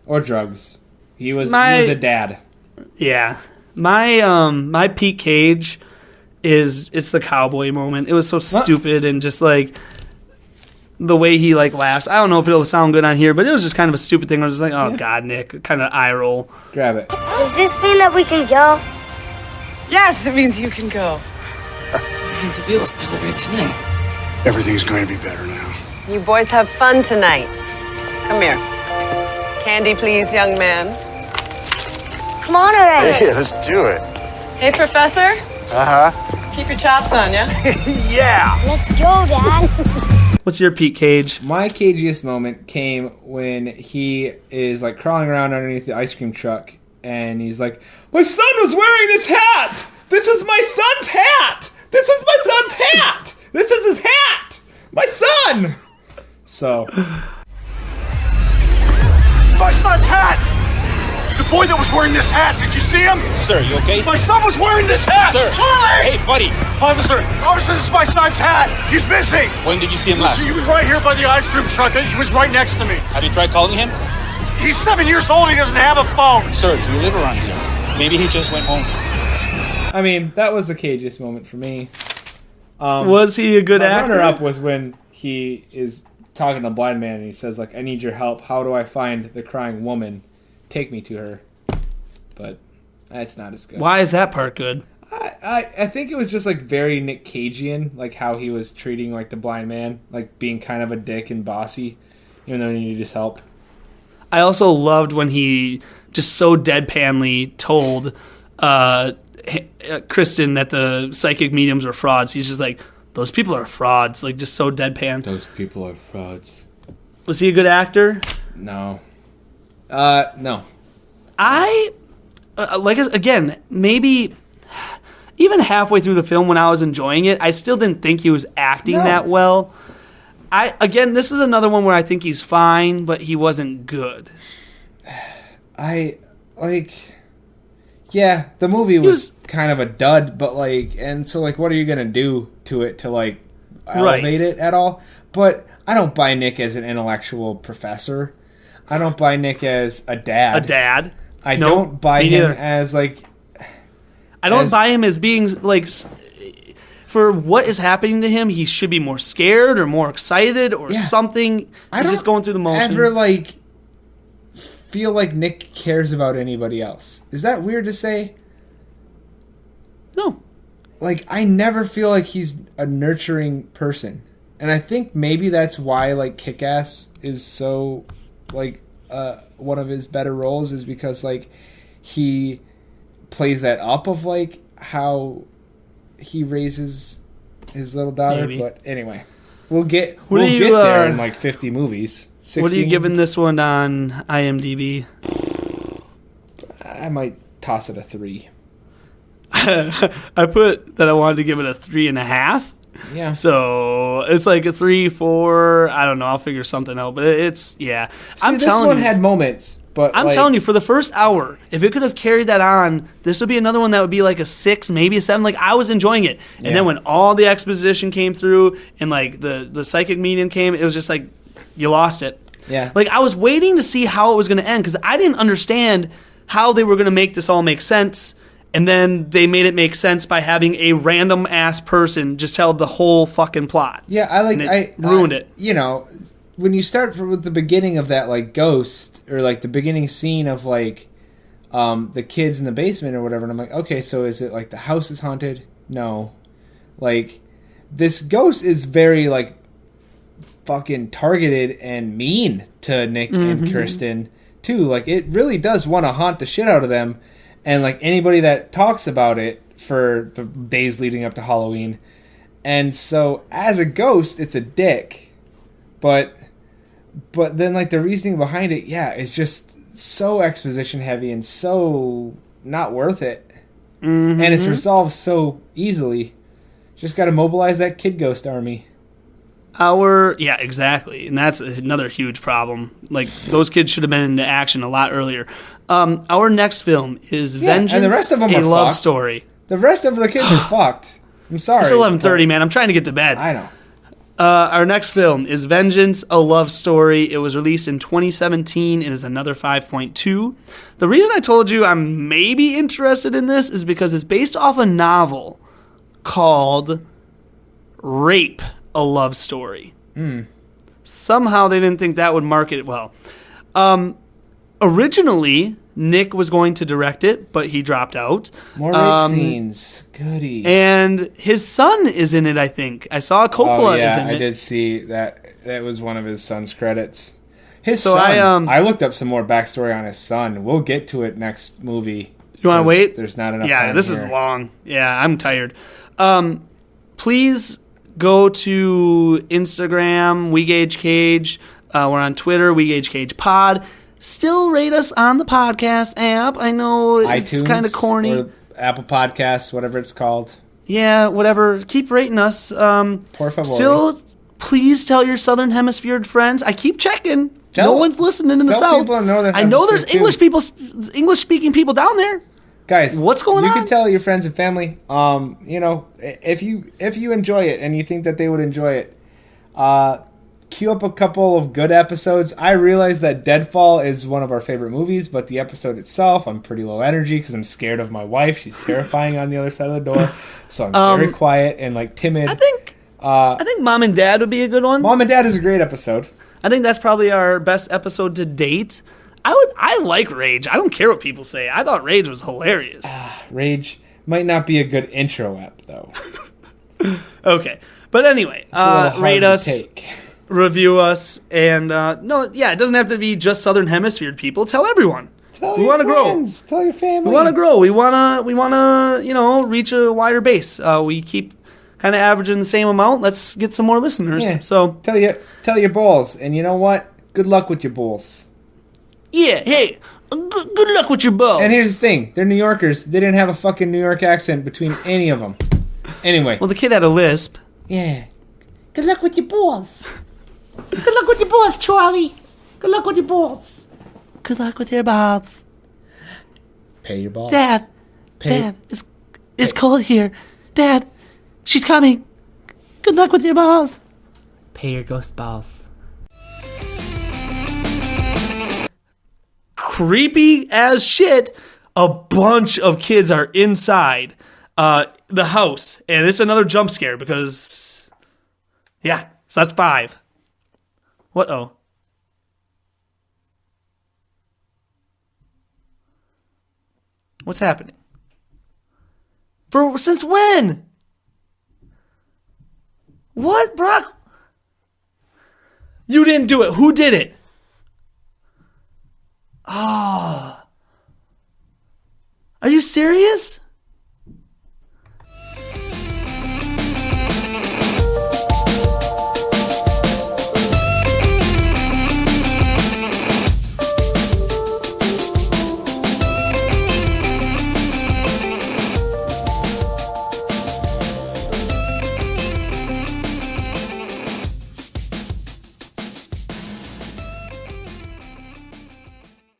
or drugs. He was a dad. Yeah. My Pete Cage it's the cowboy moment. It was so stupid and just like the way he like laughs. I don't know if it'll sound good on here, but it was just kind of a stupid thing. I was just like, oh God, Nick, kind of eye roll. Grab it. Does this mean that we can go? Yes, it means you can go. It means that we will celebrate tonight. Everything's going to be better now. You boys have fun tonight. Come here. Candy, please, young man. Come on already. Hey, let's do it. Hey, Professor. Uh-huh. Keep your chops on ya. Yeah. Let's go, Dad. What's your Pete Cage? My cagiest moment came when he is like crawling around underneath the ice cream truck, and he's like, "My son was wearing this hat. This is my son's hat. This is my son's hat. This is his hat. My son." So, My son's hat! The boy that was wearing this hat, did you see him? Sir, you okay? My son was wearing this hat! Sir. Charlie! Hey, buddy. Officer, this is my son's hat! He's missing! When did you see him last? He was right here by the ice cream truck. He was right next to me. Have you tried calling him? He's 7 years old. He doesn't have a phone. Sir, do you live around here? Maybe he just went home. I mean, that was the cagiest moment for me. Was he a good My actor? runner-up was when he is talking to the blind man, and he says, like, I need your help. How do I find the crying woman? Take me to her. But that's not as good. Why is that part good? I think it was just, like, very Nick Cagean, like, how he was treating, like, the blind man, like, being kind of a dick and bossy, even though he needed his help. I also loved when he just so deadpanly told Kristen that the psychic mediums were frauds. He's just like, those people are frauds, like, just so deadpan. Those people are frauds. Was he a good actor? No. No. Again, maybe even halfway through the film when I was enjoying it, I still didn't think he was acting that well. This is another one where I think he's fine, but he wasn't good. Yeah, the movie was kind of a dud, but, like, and so, like, what are you going to do to it to, like, elevate it at all? But I don't buy Nick as an intellectual professor. I don't buy Nick as a dad. I don't buy him as, like... I don't buy him as being, like... For what is happening to him, he should be more scared or more excited or something. He's just going through the motions. Ever, like, feel like Nick cares about anybody else. Is that weird to say? No. Like, I never feel like he's a nurturing person. And I think maybe that's why, like, Kick-Ass is so, like, one of his better roles, is because, like, he plays that up of, like, how he raises his little daughter. Maybe. But anyway, we'll get there in, like, 50 movies. 60 what are you giving this one on IMDb? I might toss it a 3. I put that I wanted to give it a 3.5. Yeah. So it's like a 3, 4. I don't know. I'll figure something out. But it's See, this one had moments, but I'm telling you, for the first hour, if it could have carried that on, this would be another one that would be like a 6, maybe a 7. Like, I was enjoying it, and then when all the exposition came through and, like, the psychic medium came, it was just like you lost it. Yeah. Like, I was waiting to see how it was going to end because I didn't understand how they were going to make this all make sense. And then they made it make sense by having a random ass person just tell the whole fucking plot. Yeah, I ruined it. You know, when you start with the beginning of that, like, ghost, or, like, the beginning scene of, like, the kids in the basement or whatever, and I'm like, okay, so is it like the house is haunted? No. Like, this ghost is very, like, fucking targeted and mean to Nick and Kirsten too. Like, it really does want to haunt the shit out of them. And, like, anybody that talks about it for the days leading up to Halloween. And so, as a ghost, it's a dick. But then, like, the reasoning behind it, it's just so exposition heavy and so not worth it. And it's resolved so easily. Just got to mobilize that kid ghost army. Yeah, exactly. And that's another huge problem. Like, those kids should have been into action a lot earlier. Our next film is Vengeance, and the rest of them a are Love fucked. Story. The rest of the kids are fucked. I'm sorry. It's 11:30, man. I'm trying to get to bed. I know. Our next film is Vengeance, a Love Story. It was released in 2017. It is another 5.2. The reason I told you I'm maybe interested in this is because it's based off a novel called Rape, a Love Story. Somehow they didn't think that would market it well. Originally, Nick was going to direct it, but he dropped out. More rape scenes. Goody. And his son is in it, I think. I saw Coppola is in it. I did see that. That was one of his son's credits. His son. I looked up some more backstory on his son. We'll get to it next movie. You want to wait? There's not enough time. Yeah, this is long. Yeah, I'm tired. Please go to Instagram, WeGageCage. We're on Twitter, WeGageCagePod. Still rate us on the podcast app. I know it's kind of corny. Or Apple Podcasts, whatever it's called. Yeah, whatever. Keep rating us. Por favor. Still, please tell your Southern Hemisphere friends. I keep checking. No one's listening in the South. I know there's English-speaking people down there. Guys, what's going on? You can tell your friends and family. You know, if you enjoy it and you think that they would enjoy it, queue up a couple of good episodes. I realize that Deadfall is one of our favorite movies, but the episode itself, I'm pretty low energy because I'm scared of my wife. She's terrifying on the other side of the door, so I'm very quiet and, like, timid. I think I think Mom and Dad would be a good one. Mom and Dad is a great episode. I think that's probably our best episode to date. I like Rage. I don't care what people say. I thought Rage was hilarious. Rage might not be a good intro app, though. Okay. But anyway, It's a little hard rate to us, take. review us, and it doesn't have to be just Southern Hemisphere people. Tell everyone. Tell We your wanna grow. friends. Tell your family. We want to grow. We wanna reach a wider base. We keep kind of averaging the same amount. Let's get some more listeners. Yeah. So Tell your balls. And you know what? Good luck with your balls. yeah, hey, good luck with your balls. And here's the thing. They're New Yorkers. They didn't have a fucking New York accent between any of them. Anyway. Well, the kid had a lisp. Yeah. Good luck with your balls. Good luck with your balls, Charlie. Good luck with your balls. Good luck with your balls. Pay your balls. Dad, Pay. Dad, it's cold here. Dad, she's coming. Good luck with your balls. Pay your ghost balls. Creepy as shit. A bunch of kids are inside the house, and it's another jump scare because, yeah, so that's 5. What? What's happening? Since when? What, Brock? You didn't do it. Who did it? Oh. Are you serious?